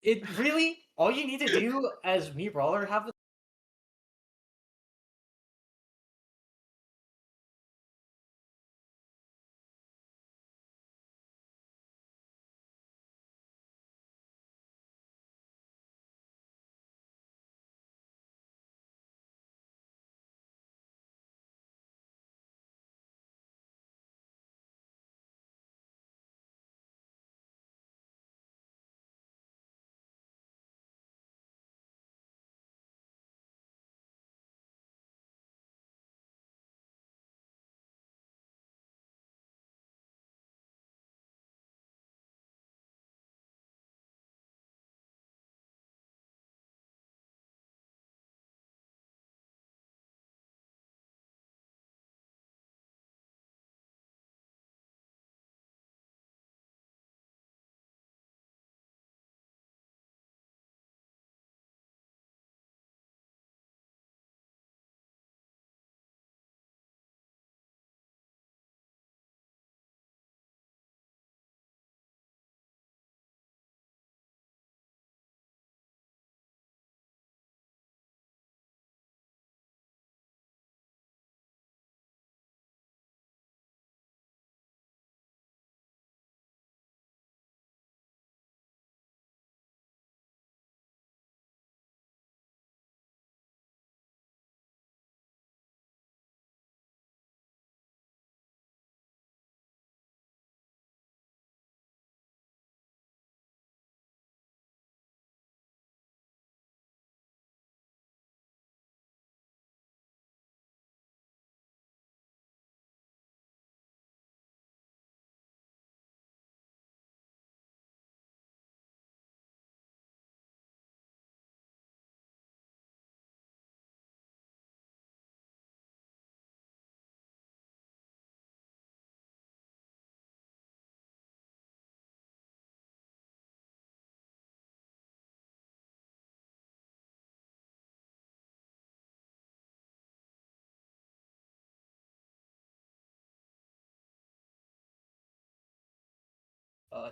It really all you need to do as me brawler have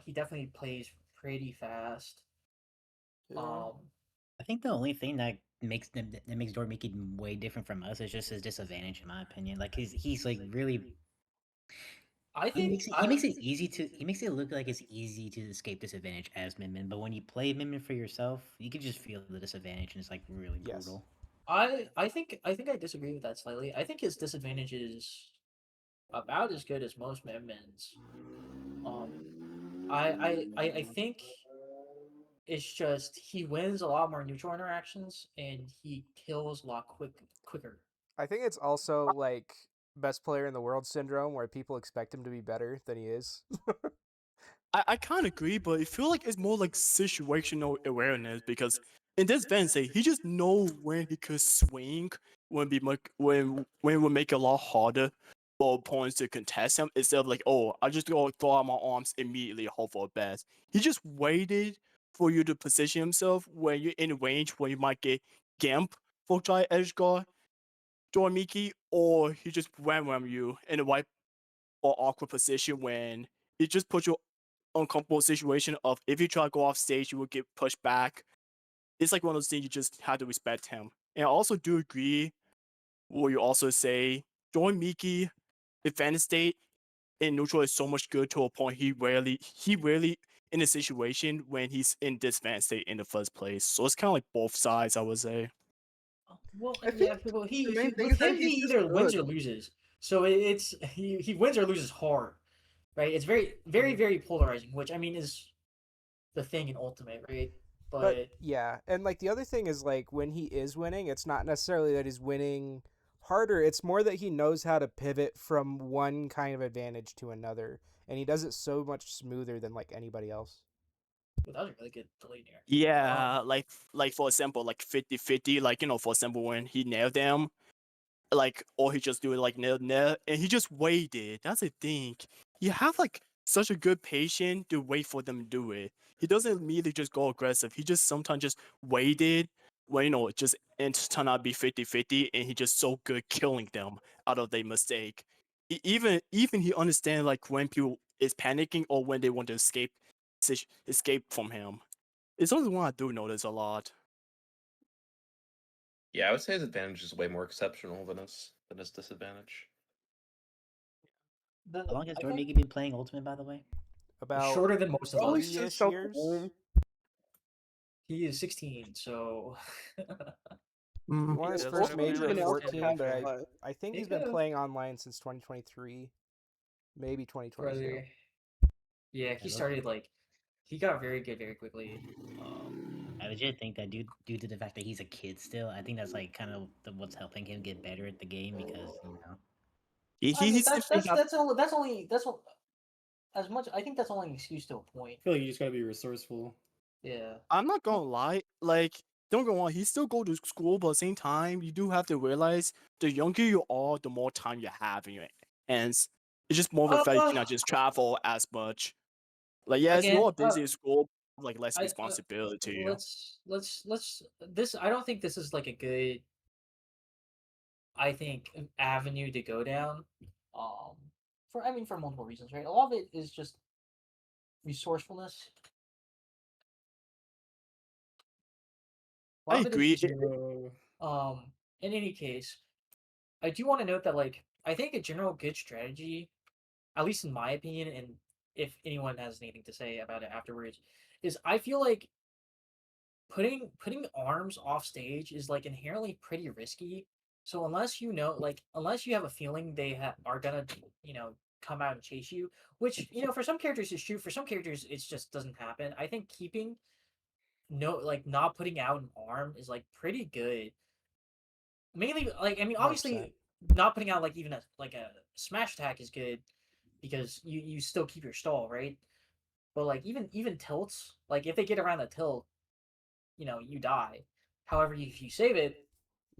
he definitely plays pretty fast. Yeah. Um, I think the only thing that makes Dormiki way different from us is just his disadvantage, in my opinion. Like he's like really I he think makes it he I makes it easy to he makes it look like it's easy to escape disadvantage as Min Min, but when you play Min Min for yourself, you can just feel the disadvantage and it's like really Yes. brutal. I think I disagree with that slightly. I think his disadvantage is about as good as most Men's. Um, I think it's just he wins a lot more neutral interactions and he kills a lot quicker. I think it's also like best player in the world syndrome where people expect him to be better than he is. I kind of agree, but I feel like it's more like situational awareness because in this Wednesday, he just know when he could swing when it would make it a lot harder for opponents to contest him instead of like, oh, I just go throw out my arms immediately, hope for the best. He just waited for you to position himself when you're in range where you might get Gimp for Giant Edge Guard, Dormiki, or he just ram you in the right or awkward position when he just puts you uncomfortable situation of if you try to go off stage, you will get pushed back. It's like one of those things you just have to respect him. And I also do agree what you also say. Join Miki, advantage state in neutral is so much good to a point he rarely in a situation when he's in disadvantage state in the first place. So it's kind of like both sides, I would say. Well, I yeah, think well, the main thing with is that him he he's just either wins good. or loses. So it's he wins or loses hard, right? It's Mhm. very polarizing, which I mean is the thing in Ultimate, right? But But yeah, and like the other thing is like when he is winning, it's not necessarily that he's winning harder. It's more that he knows how to pivot from one kind of advantage to another, and he does it so much smoother than like anybody else. well, that was a really good delay there. Yeah, like for example, like 50-50, like for example when he nailed them, like or he just do it like nail, and he just waited. That's the thing. You have like such a good patience to wait for them to do it. He doesn't immediately just go aggressive. He just sometimes just waited when it just and turn out to be 50-50, and he just so good killing them out of their mistake. Even he understand like when people is panicking or when they want to escape from him. It's only one I do notice a lot. Yeah, I would say his advantage is way more exceptional than his disadvantage. How long has I Dormigi think been playing Ultimate, by the way? About shorter than most of Probably us. since 3-ish years. Home. He is 16, so He won his Does first have been major at been out for 14, half but his life. I think He he's been could've. playing online since 2023, maybe 2022. brother. Yeah, he look- started like he got very good very quickly. I legit think that due to the fact that he's a kid still, I think that's like kind of what's helping him get better at the game because I mean He's simply got that's all as much. I think that's only an excuse to a point. I feel like you just gotta be resourceful. Yeah. I'm not gonna lie, like, don't get me wrong, he still go to school, but at the same time, you do have to realize the younger you are, the more time you have in your hands. It's just more of a fact you cannot just travel as much. Like, yes, Again, you are busy at school, like less I- responsibility to you. let's this. I don't think this is like a good. I think avenue to go down. For multiple reasons, right? A lot of it is just resourcefulness. A lot I of it is agree. just in any case, I do want to note that like I think a general good strategy, at least in my opinion, and if anyone has anything to say about it afterwards, is I feel like putting arms off stage is like inherently pretty risky. So unless you know, like unless you have a feeling they are gonna, come out and chase you, which for some characters is true. For some characters, it just doesn't happen. I think keeping not putting out an arm is like pretty good. Mainly, like I mean, 100%. obviously, not putting out like even a smash attack is good because you still keep your stall, right? But like even tilts, like if they get around the tilt, you die. However, if you save it,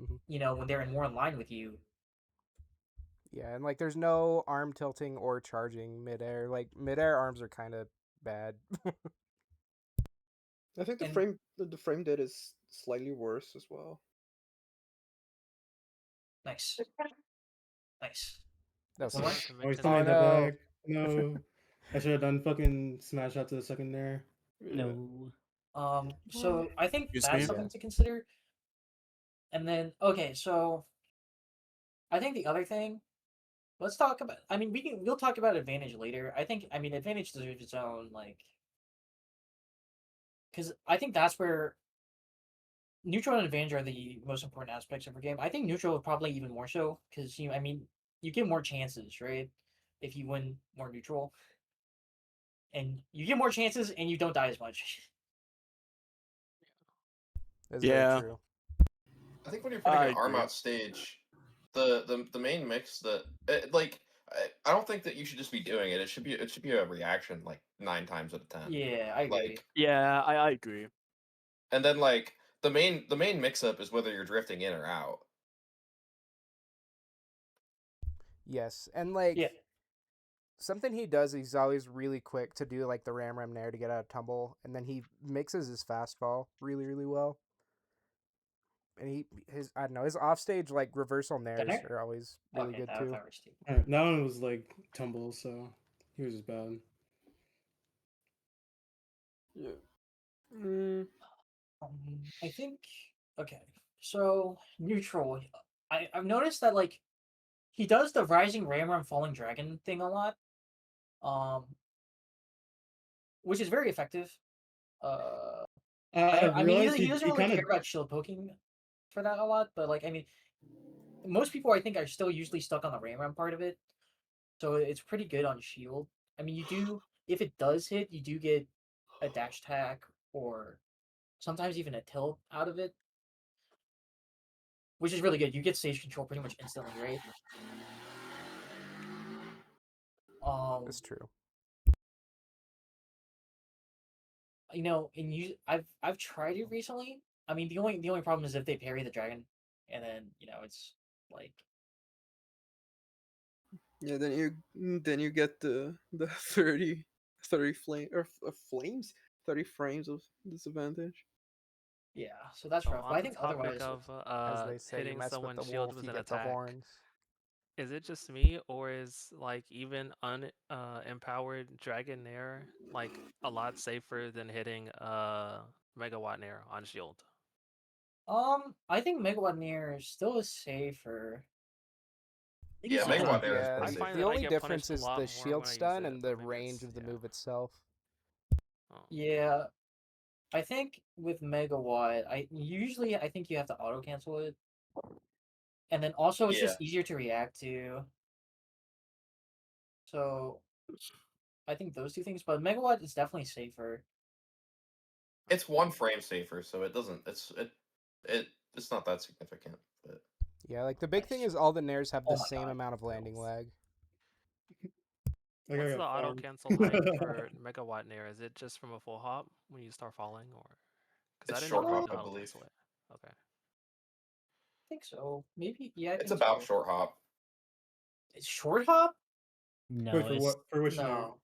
Mhm. when they're more in line with you. Yeah, and like there's no arm tilting or charging midair. Like midair arms are kind of bad. I think the And- frame data is slightly worse as well. Nice. Nice. That was One Oh, more? I still Oh, made that no. back. No. I should have done fucking smash out to the second there. Yeah. So I think Excuse that's me? something to consider. And then okay, so I think the other thing, let's talk about. I mean, we'll talk about advantage later. I mean advantage deserves its own because I think that's where neutral and advantage are the most important aspects of a game. I think neutral probably even more so because I mean, you get more chances, right? If you win more neutral, and you get more chances, and you don't die as much. That's Yeah. very true. I think when you're putting I an arm agree. out stage, the main mix that I don't think that you should just be doing it. It should be a reaction like 9 times out of 10. Yeah, I agree. Like, Yeah, I agree. and then like the main mix up is whether you're drifting in or out. Yes, and like Yeah. something he does, he's always really quick to do like the ram nair to get out of tumble, and then he mixes his fastfall really really well. And his I don't know, his offstage like reversal nairs nair? are always really Okay, good that too. works too. Alright, that one was like tumble, so he was just bad. Yeah. Mm, I think okay. So neutral. I've noticed that like he does the rising rammer falling dragon thing a lot, um, which is very effective. I mean realized he doesn't he really kind of care about shield poking for that a lot, but like I mean, most people I think are still usually stuck on the ram part of it, so it's pretty good on shield. I mean, you do if it does hit, you do get a dash attack or sometimes even a tilt out of it, which is really good. You get stage control pretty much instantly, right? That's true. And I've tried it recently. I mean, the only problem is if they parry the dragon, and then it's like yeah, then you get the 30 flame or flames, 30 frames of disadvantage. yeah. So that's So rough. But on I the think topic otherwise, of As they say, you hitting mess with someone's the shield wolf, with you an get the attack, horns. is it just me or is like even empowered Dragonair like a lot safer than hitting Megawatt Nair on shield? I think Megawatt Near still is safer. I think Yeah, it's Uh, Megawatt Nair is Yeah, way I the, find the safer. that I only get difference punished a is lot the more shield when I use stun it, and but the maybe range it's of the yeah. move itself. Oh. Yeah, I think with Megawatt, I think you have to auto cancel it, and then also it's Yeah, just easier to react to. So I think those two things, but Megawatt is definitely safer. it's 1 frame safer, so it doesn't. It's not that significant. But Yeah, like the big thing Nice. is all the nairs have Oh the my same god. amount of landing lag. Like I What's the got auto farmed. cancel height for Megawatt Nair? Is it just from a full hop when you start falling, or because I it's didn't know short that you hop, could I auto believe. cancel it? Okay. I think so. Maybe. Yeah, I It's think about so. short hop. It's short hop? No, Wait, for it's what? For which nair? No.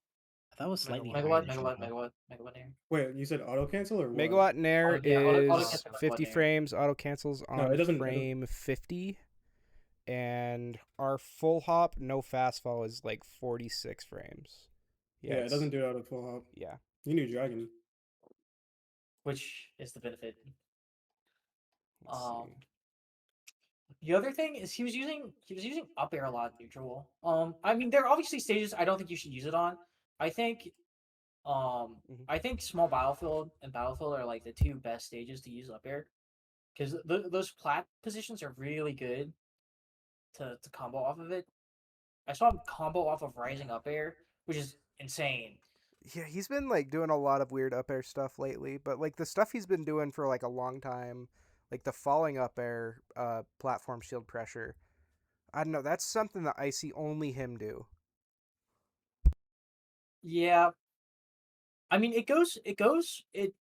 I thought it was slightly Megawatt higher Nair. Megawatt, than short Megawatt, hop. Megawatt, Megawatt Nair. Wait, you said auto cancel or what? Megawatt Nair Yeah, auto is cancel Megawatt 50 Nair. frames, auto cancels No, on it doesn't. frame 50, and our full hop, no fast fall, is like 46 frames. Yeah, it doesn't do it out of full hop. Yeah. You knew dragon. Which is the benefit. Let's Um, see. the other thing is he was using up air a lot neutral. I mean there are obviously stages I don't think you should use it on. I think Mhm. I think small battlefield and battlefield are like the two best stages to use up air because those plat positions are really good to combo off of it. I saw him combo off of rising up air, which is insane. Yeah, he's been like doing a lot of weird up air stuff lately, but like the stuff he's been doing for like a long time, like the falling up air platform shield pressure. I don't know, that's something that I see only him do. Yeah, I mean it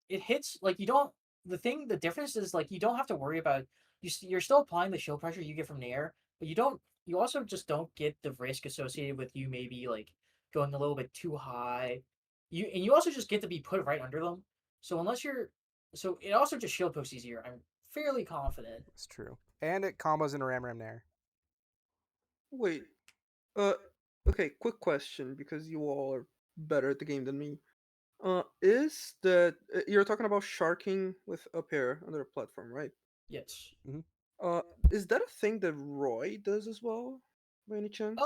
hits like you don't the difference is like you don't have to worry about you're still applying the shield pressure you get from the air, but you also just don't get the risk associated with you maybe like going a little bit too high. You also just get to be put right under them. So so it also just shield pokes easier. I'm fairly confident. It's true. And it combos in a Ram Ram Nair. Wait. Uh. Okay. Quick question, because you all are better at the game than me. Is that you're talking about sharking with up air under a platform, right? Yes. Uh, is that a thing that Roy does as well, by any chance?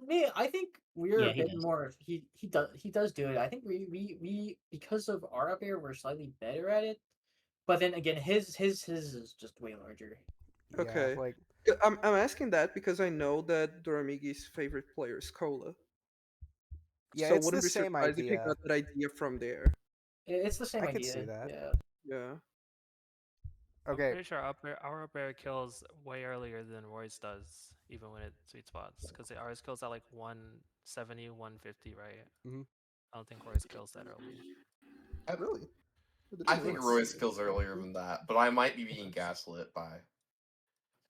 Me, I think we're Yeah, a he bit does. more. He does do it. I think we because of our up air, we're slightly better at it. But then again, his is just way larger. Yeah, Okay. like Yeah, I'm asking that because I know that Doramigi's favorite player is Cola. yeah, So it's the wouldn't be same surprised if he idea. got that idea from there. It's the same I could see idea. that. Yeah. Yeah. I'm Okay, pretty sure our up air kills way earlier than Roy's does, even when it sweet spots, because ours kills at like 170, 150, right? Mhm. I don't think Roy's kills that early. I, Really? I think Roy's kills earlier than that, but I might be being gaslit by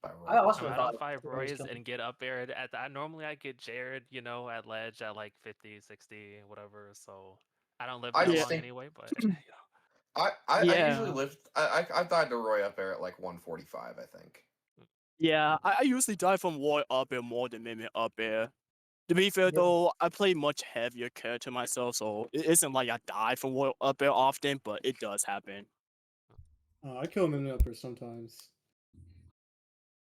I Roy. also I thought don't fight Roy's Roy's killing. and get up air at that. Normally I get Jared, you know, at ledge at like 50, 60, whatever. So I don't live I that just long think anyway, but you know. I usually Yeah. live. I died to Roy up there at like 145. I think. Yeah, I usually die from Roy up air more than Mimic up air. To be fair Yeah. though, I play much heavier character myself, so it isn't like I die from Roy up air often, but it does happen. I kill him in the upper sometimes.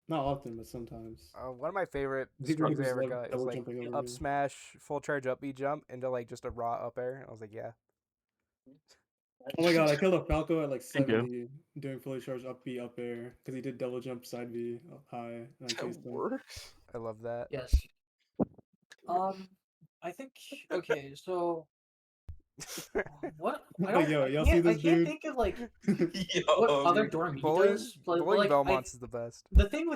Not often, but sometimes. one of my favorite He strings I just ever love got is double like jumping over up me. smash, full charge up B jump into like just a raw up air. And I was like, yeah. Oh my god, I killed a Falco at like Thank you. 70 doing fully charged up B up air because he did double jump side B up high and I That chased him. works. I love that. Yes. I think okay. So what I Like, don't yo, y'all see I this can't dude? think of like what Yo, other dude. Dormigi bullying does, but bullying like Belmonts is the best. the thing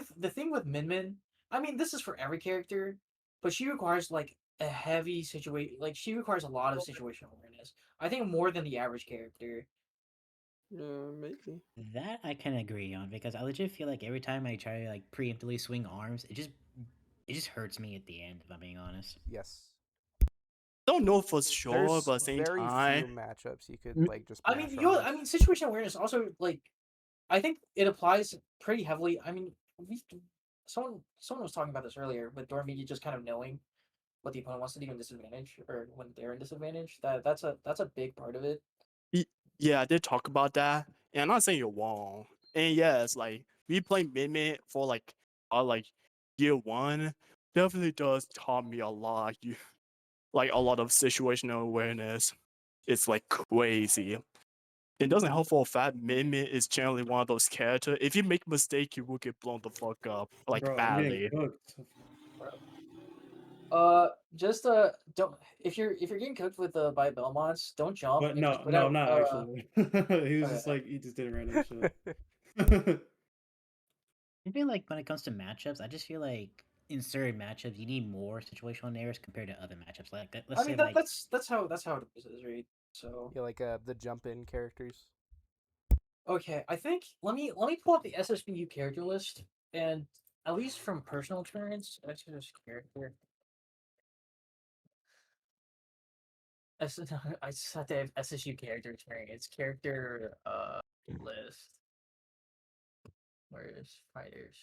with Min Min, I mean this is for every character, but she requires like a heavy situation. Like she requires a lot of situational awareness. I think more than the average character. Yeah, maybe. That I can agree on because I legit feel like every time I try to like preemptively swing arms, it just hurts me at the end. If I'm being honest. Yes. Don't know for sure, There's but at the same very time, few matchups you could Mm. like just I mean, mash arms. I mean, situational awareness also like I think it applies pretty heavily. I mean, we someone was talking about this earlier, but Dormigi just kind of knowing what the opponent wants to do in disadvantage or when they're in disadvantage. That's a big part of it. Yeah, I did talk about that, and I'm not saying you're wrong. And yeah, it's like me playing mid for like year one definitely does taught me a lot. You like a lot of situational awareness. It's like crazy. It doesn't help for a fact mid is generally one of those characters. If you make a mistake, you will get blown the fuck up like Bro, I'm getting badly. cooked. Just don't if you're getting cooked with by Belmonts, don't jump But and just no, put no, I'm out not actually. He was just okay. like he just did random shit. I feel like when it comes to matchups, I just feel like in certain matchups you need more situational awareness compared to other matchups. Like let's I say mean like that's how it is, right? So Yeah, like the jump in characters. okay, I think let me pull up the SSBU character list, and at least from personal experience, that's just character. S- I just have to have SSU character experience. Character list. Where is fighters?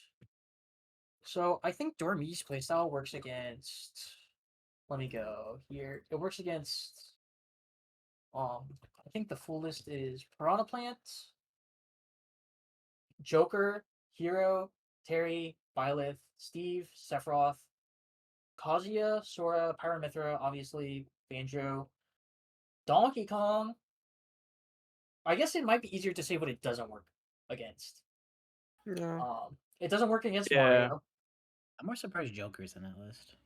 So I think Dormi's playstyle works against. Let me go here. It works against. I think the full list is Piranha Plant, Joker, Hero, Terry, Byleth, Steve, Sephiroth, Kazuya, Sora, Pyramithra, obviously, Banjo, Donkey Kong. I guess it might be easier to say what it doesn't work against. Yeah. It doesn't work against Yeah. Mario. I'm more surprised Joker's on that list.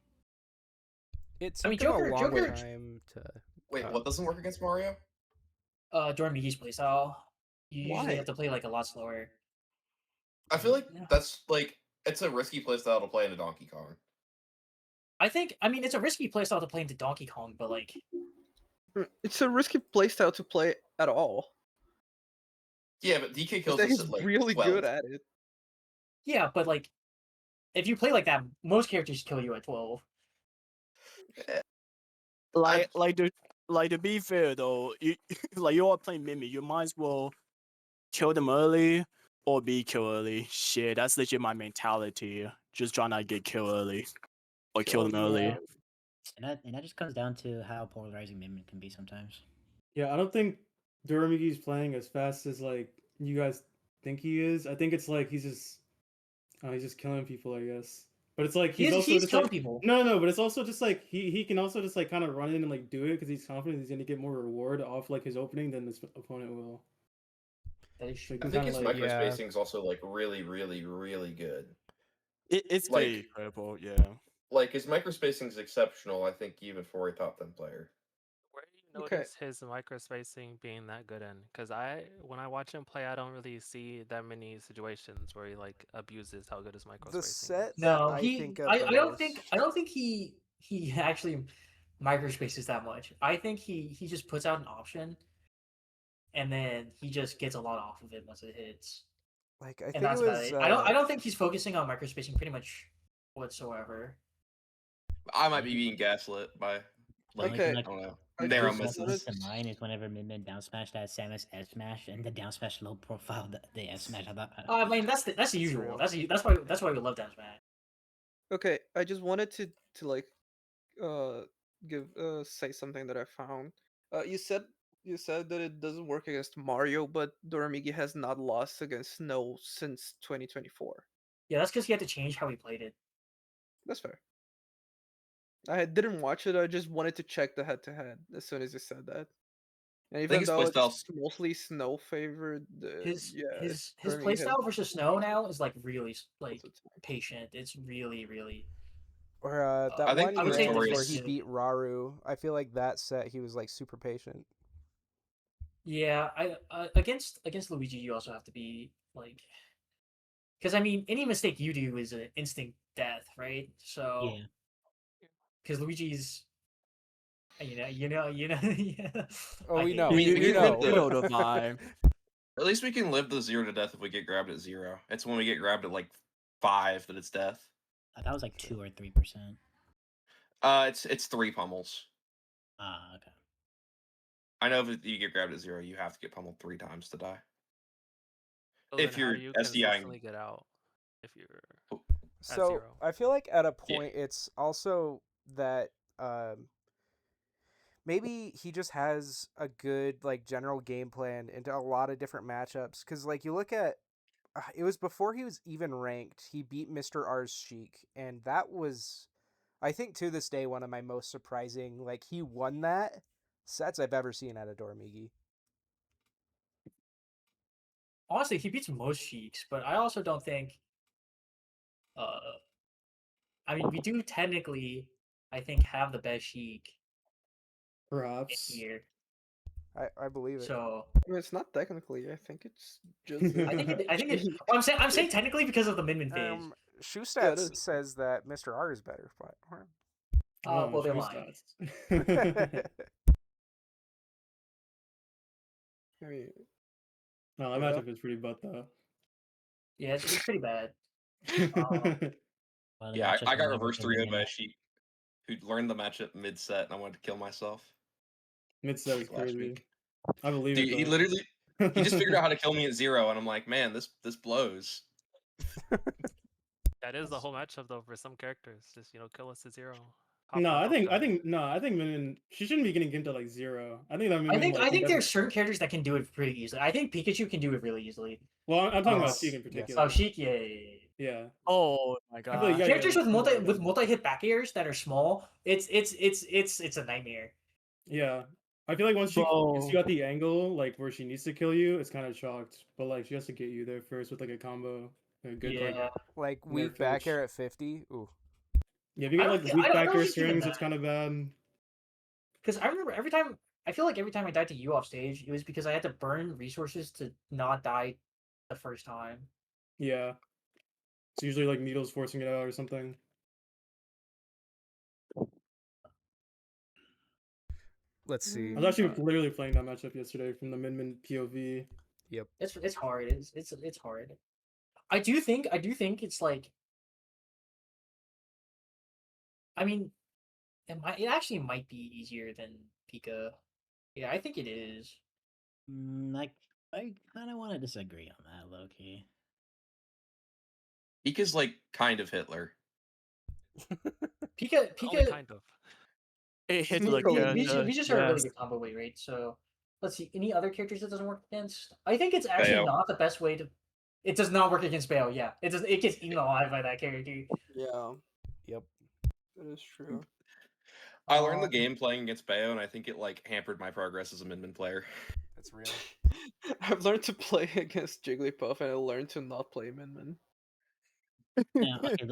It I mean, took him a long Joker. time to. Wait, what doesn't work against Mario? During Migi's playstyle, you usually Why? have to play like a lot slower. I feel like Yeah. that's like it's a risky playstyle to play in a Donkey Kong. I mean, it's a risky playstyle to play into Donkey Kong, but like, It's a risky playstyle to play at all. Yeah, but DK Because kills that us he's at like really 12. good at it. yeah, but like, if you play like that, most characters kill you at 12. Like to be fair though, you like you are playing Mimi, you might as well kill them early or be killed early. Shit, that's legit my mentality. Just trying to get killed early or kill them early. And that just comes down to how polarizing Mimic can be sometimes. Yeah, I don't think Duramigi's playing as fast as like you guys think he is. I think it's like he's just killing people, I guess. But it's like he's also He's just killing like people. no, but it's also just like he can also just like kind of run in and like do it because he's confident he's gonna get more reward off like his opening than his opponent will. That is So you I can think kind his of like microspacing is also like really, really, really good. It's Like- very incredible, yeah. Like his microspacing is exceptional. I think even for a top 10 player. Where do you Okay. notice his microspacing being that good in? Because when I watch him play, I don't really see that many situations where he like abuses how good his microspacing The set is. that No, I he. think of I the don't most. think he actually microspaces that much. I think he just puts out an option, and then he just gets a lot off of it once it hits. Like I And think it that's about was. it. I don't think he's focusing on microspacing pretty much whatsoever. I might be being gaslit by like Okay. I don't know. I Narrow just What comes misses. to mind is whenever Min down smash that Samus F smash and the down smash low profile the F smash. I thought I mean, that's the usual. real. That's why we love that match. Okay, I just wanted to like give say something that I found. You said that it doesn't work against Mario, but Doramigi has not lost against Snow since 2024. Yeah, that's because he had to change how he played it. That's fair. I didn't watch it. I just wanted to check the head-to-head as soon as you said that. And even his though it's playstyle's- mostly Snow favored, His yeah, his Doramigi has playstyle versus Snow now is like really like lots of time. patient. It's really Or that I think one I would say range where Notorious- he beat Raru. I feel like that set he was like super patient. yeah. I against Luigi, you also have to be like, because I mean, any mistake you do is an instant death, right? So yeah. because Luigi's, yeah. Oh, I we hate know. it. You- We you know. know the vibe. At least we can live the 0 to death if we get grabbed at 0. It's when we get grabbed at like 5 that it's death. I thought it was like 2 or 3%. It's 3 pummels. Ah, okay. I know if you get grabbed at 0, you have to get pummeled 3 times to die. So If then how you're do you SDI consistently get out if you're So zero. I feel like at a point it's also that maybe he just has a good like general game plan into a lot of different matchups. Because like you look at, it was before he was even ranked. He beat Mr. R's Sheik, and that was, I think, to this day one of my most surprising. Like he won that sets I've ever seen out of Dormigi. Honestly, he beats most Sheiks, but I also don't think. I mean, we do technically, I think, have the best Sheik Perhaps. here. I believe it. So I mean, it's not technically. I think it's just. I think it. Well, I'm saying technically because of the Min phase. Shoestats says that Mr. R is better, but Well, they're true lying. stats. I mean, No, that Yeah. matchup is pretty butt though. Yeah, it's pretty bad. Well, the Yeah, matchup I got will never reverse get 3 in by a it. sheep who learned the matchup mid set, and I wanted to kill myself. Mid set is Last crazy. week. I believe Dude, it. he though. literally he just figured out how to kill me at 0, and I'm like, man, this blows. That is the whole matchup though for some characters. Just kill us to 0. No, Pop I think time. Min she shouldn't be getting into like 0. I think that Min I think like, there's certain characters that can do it pretty easily. I think Pikachu can do it really easily. Well, I'm talking about Yes. Sheik in Yes. particular. Oh, Sheik, yeah. Yeah. Oh my I feel like you god. gotta Characters get, like, with multi hit back airs that are small, it's a nightmare. Yeah. I feel like once she gets you Bro. at the angle, like where she needs to kill you, it's kind of shocked. But like she has to get you there first with like a combo, a good Yeah. like nerf weak back pitch. air at 50. Ooh. Yeah, if you I get don't like thi- weak I don't back air think even strings, it's that. kind of bad. Because I remember I feel like every time I died to you off stage, it was because I had to burn resources to not die the first time. Yeah. It's usually like needles forcing it out or something. Let's see. I was actually literally playing that matchup yesterday from the Min POV. Yep. It's hard. It's hard. I do think it's like. I mean, it actually might be easier than Pika. Yeah, I think it is. Like, I kind of want to disagree on that, low key. Pika's like kind of Hitler. Pika. Only kind of. It hit We, like we just are a really yes. good combo weight, right? So let's see. Any other characters it doesn't work against? I think it's actually Bayo. not the best way to. It does not work against Bayo. Yeah, it does. It gets eaten alive by that character. yeah, Yep. that is true. I learned the game playing against Bayo, and I think it like hampered my progress as a Min player. That's real. I've learned to play against Jigglypuff, and I learned to not play Min. No, okay,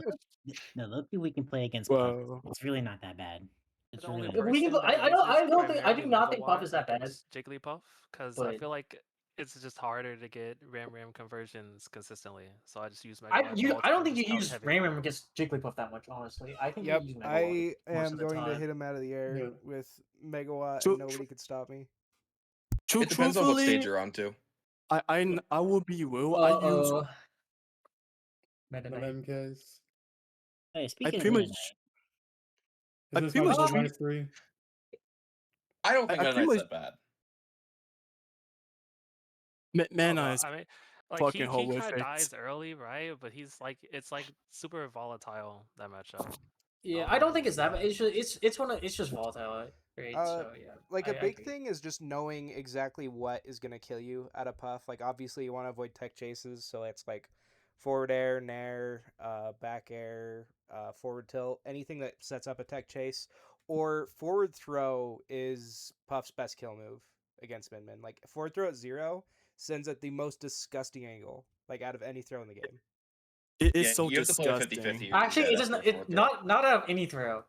low-key we can play against Puff. Whoa. It's really not that bad. It's The only really We can person go- that I don't uses think I do primarily not think Puff is Megawatt that bad. against Jigglypuff, because I But- feel like it's just harder to get Ram conversions consistently. So I just use Megawatt. I don't think you just out use heavy. Ram against Jigglypuff that much, honestly. I think Yep. you use Megawatt I most am of the going to time. hit him out of the air Yeah. with Megawatt, So- and nobody could stop me. It depends on what stage Truthfully, you're on too. I will be real. I use Meta The Knight. MKs. Hey, speaking of pretty Meta much- Knight, Is I this pretty not much minus 3? I don't think I Meta pretty Knight's much- that bad. Mana Although, is I mean, like fucking he hard with kind of it. dies early, right? But it's like super volatile, that matchup. Yeah, I don't think it's that bad. It's just it's just volatile, right? Uh, So yeah. Like I a big agree. thing is just knowing exactly what is going to kill you out of Puff. Like obviously you want to avoid tech chases, so it's like forward air, nair, back air, forward tilt, anything that sets up a tech chase, or forward throw is Puff's best kill move against Min. Like forward throw at 0 sends at the most disgusting angle, like out of any throw in the game. It is Yeah, so you have to play a disgusting. 50-50. Actually, it doesn't. Not out of any throw.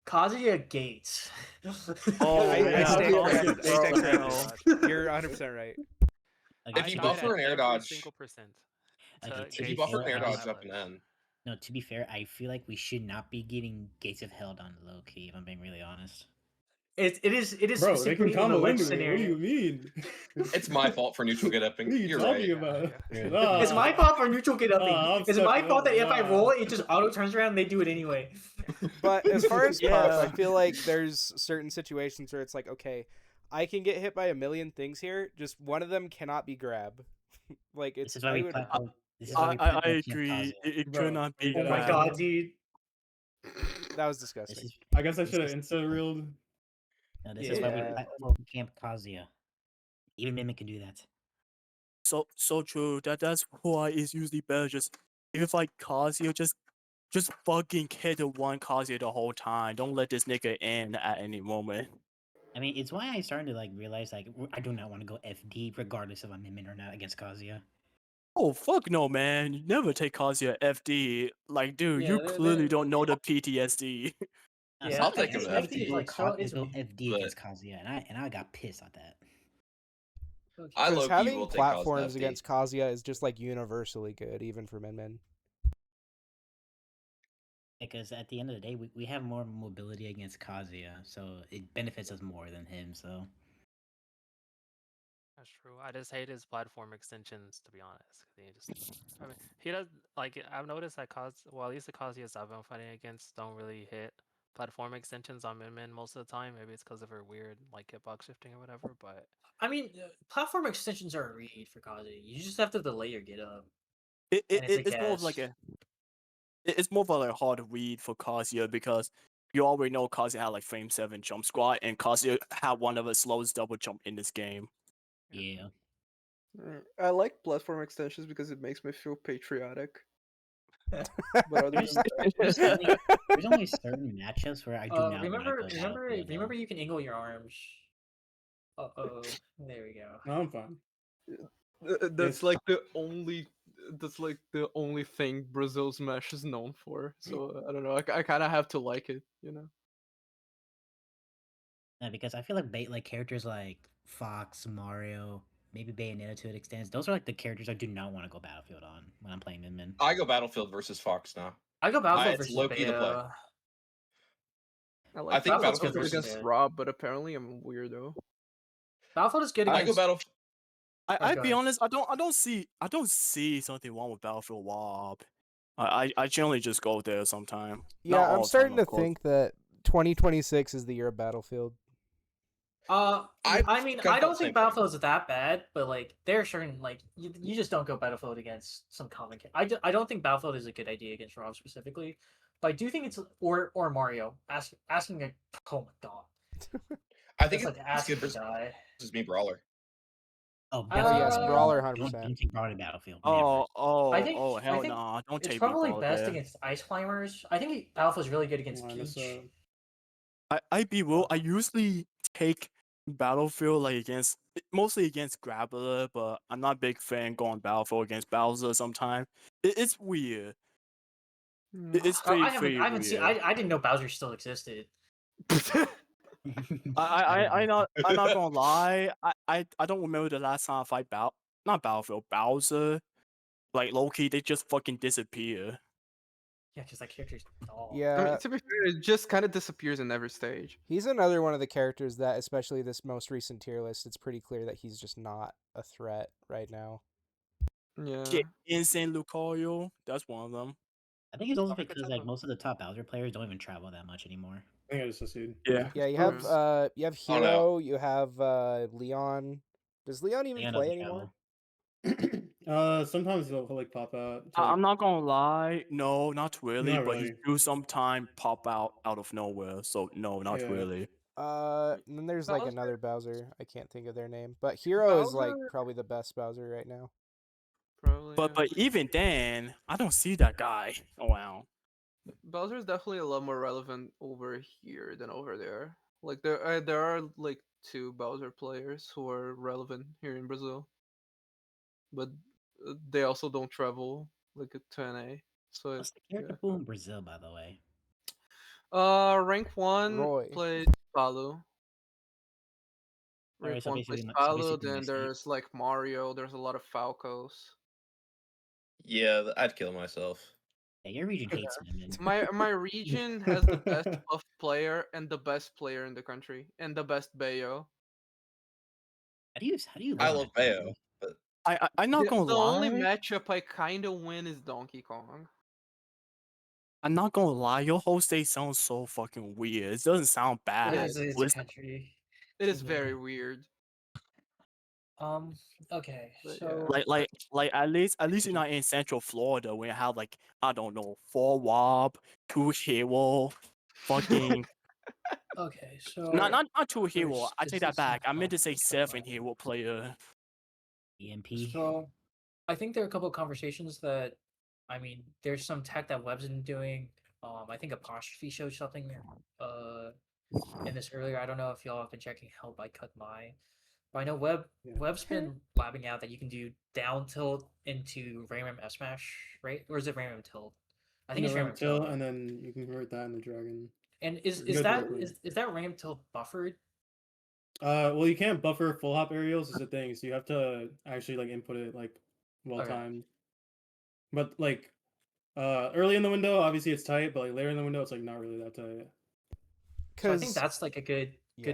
Kazuya Gates. Oh, I yeah, stand Kazuya corrected. I stand Gates. corrected. You're 100% right. okay, If you to be buffer fair- an air every dodge- single percent. Okay, to to If get you be buffer fair, an air I dodge was- up and in, No, to be fair, I feel like we should not be getting Gates of Hell on low key, if I'm being really honest. It is Bro, they specifically can in the combo ledge into it. What do scenario. you mean? it's my fault for neutral get upping. What are you You're talking right. about? Yeah. It's my fault for neutral get upping. I'm It's my stuck fault that up. if I roll it, it just auto turns around and they do it anyway. But as far as Puff, I Yeah. feel like there's certain situations where it's like, okay, I can get hit by a million things here. Just one of them cannot be grab. Like it's. This is why I we would- play. This is why we play I Kazuya. agree. It Bro, could not be Oh my Yeah. god, dude. that was This disgusting. is I guess I should have insta reeled. Now, this is why we Yeah. platform camp Kazuya. Even Mimic can do that. So true. That's why it's usually better just if like Kazuya just fucking hit the one Kazuya the whole time. Don't let this nigga in at any moment. I mean, it's why I started to like realize like I do not want to go FD regardless if I'm Mimic or not against Kazuya. Oh fuck no, man! You never take Kazuya FD. Like, dude, Yeah, you clearly don't know the PTSD. Yeah, I'll Sometimes take him I to FD actually is FD, go, like so. It's go FD but against Kazuya, and I got pissed at that. okay. I Because low key having will take Kazuya platforms FD. against Kazuya is just like universally good, even for Min Min. Because at the end of the day, we have more mobility against Kazuya, so it benefits us more than him. So That's true. I just hate his platform extensions, to be honest. 'Cause he just, I mean, he does like I've noticed that well, at least the Kazuya's I've been fighting against don't really hit platform extensions on Min Min most of the time. Maybe it's because of her weird like hitbox shifting or whatever. But I mean, platform extensions are a read for Kazi. You just have to delay your get up, It, and it, it's a it it's more of like guess. it's more of a like, hard read for Kazuya because you already know Kazuya had like frame 7 jump squat and Kazuya had one of the slowest double jump in this game. yeah, I like platform extensions because it makes me feel patriotic. But other there's than that, there's only certain matchups where I do not want to Remember, go Battlefield. remember, you can angle your arms. Oh, there we go. No, I'm fine. that's Yes. like the only. That's like the only thing Brazil Smash is known for. So I don't know. I kind of have to like it, you know. Because I feel like like characters like Fox, Mario, maybe Bayonetta to an extent. Those are like the characters I do not want to go Battlefield on when I'm playing Min Min. I go Battlefield versus Fox now. I go Battlefield It's versus low key to play. Bayo. I I like think Battlefield's Battlefield good versus against Bayo. Rob, but apparently I'm a weirdo. Battlefield is good I go against. Battle. I'd go be ahead. honest, I don't see something wrong with Battlefield WoW. I generally just go there sometime. Not Yeah, all I'm the starting time, to of course. think that 2026 is the year of Battlefield. I mean, kinda I thought don't the same think Battlefield is that bad, but like there are certain like you just don't go Battlefield against some common. I don't think Battlefield is a good idea against Rob specifically, but I do think it's or Mario asking a oh my god, I think it's like it's asking good to versus die. me Brawler. Oh, Oh definitely yes, not Brawler, Battlefield. 100%. Don't take Brawler to Battlefield. Never. Oh, I hell think nah. Don't it's take me probably ball best there. against ice climbers. I think Battlefield is really good against Minus, Peach. I be real. I usually take Battlefield like against mostly against Grappler, but I'm not a big fan going Battlefield against Bowser sometimes. It's weird. It's Oh, very I haven't seen. weird. I didn't know Bowser still existed. I'm not gonna lie. I don't remember the last time I fight not Battlefield Bowser. Like Loki, they just fucking disappear. Yeah, because that character's dog. I mean, Yeah, to be fair, it just kind of disappears in every stage. he's another one of the characters that, especially this most recent tier list, it's pretty clear that he's just not a threat right now. Yeah. Shit, Insane Lucario, that's one of them. I think it's also Sorry, good because job, like though. most of the top Bowser players don't even travel that much anymore. I think I just succeed. Yeah. Yeah, Oops. you have Oh, no. Hero, you have Leon. Does Leon even Leon play doesn't anymore? Sometimes he'll like pop out. To, I'm not gonna lie, no, not really, Not but he really. do sometime pop out of nowhere. So no, not Yeah. really. And then there's like Bowser- another Bowser. I can't think of their name, but Hero is like Bowser- probably the best Bowser right now. Probably. But Yeah. even then, I don't see that guy around. Bowser is definitely a lot more relevant over here than over there. Like there are like 2 Bowser players who are relevant here in Brazil, but they also don't travel like to NA. So What's the character yeah. pool in Brazil, by the way? Rank 1 Roy. plays Palu. Rank Alright, so 1 basically, plays so Palu. basically my Then state. there's like Mario. There's a lot of Falcos. Yeah, I'd kill myself. Yeah, your region hates Min Min. My region has the best buff player and the best player in the country and the best Bayo. How do you live I in love that country? Bayo, but I'm not gonna The only lie. matchup I kind of win is Donkey Kong. I'm not gonna lie. Your whole state sounds so fucking weird. It doesn't sound bad. is. It's a country. It is So very weird. Okay, But so Like at least you're not in Central Florida where you have like I don't know 4 Wob, 2 Hero, fucking Okay, so Not to a hero. first, I this take that is back. I meant to not say cut 7 mine. hero player. EMP. So I think there are a couple of conversations that, I mean, there's some tech that Web's been doing. I think Apostrophe showed something in this earlier. I don't know if y'all have been checking Help I Cut My. But I know Yeah. Web's been labbing out that you can do down tilt into RAM F smash, right? Or is it RAM tilt? I think it's RAM Till, tilt. and then you can convert that into dragon. And It goes directly. is that RAM tilt buffered? Well, you can't buffer full hop aerials is a thing, so you have to actually like input it like well Okay. timed. But like early in the window, obviously it's tight, but like later in the window, it's like not really that tight. So I think that's like a good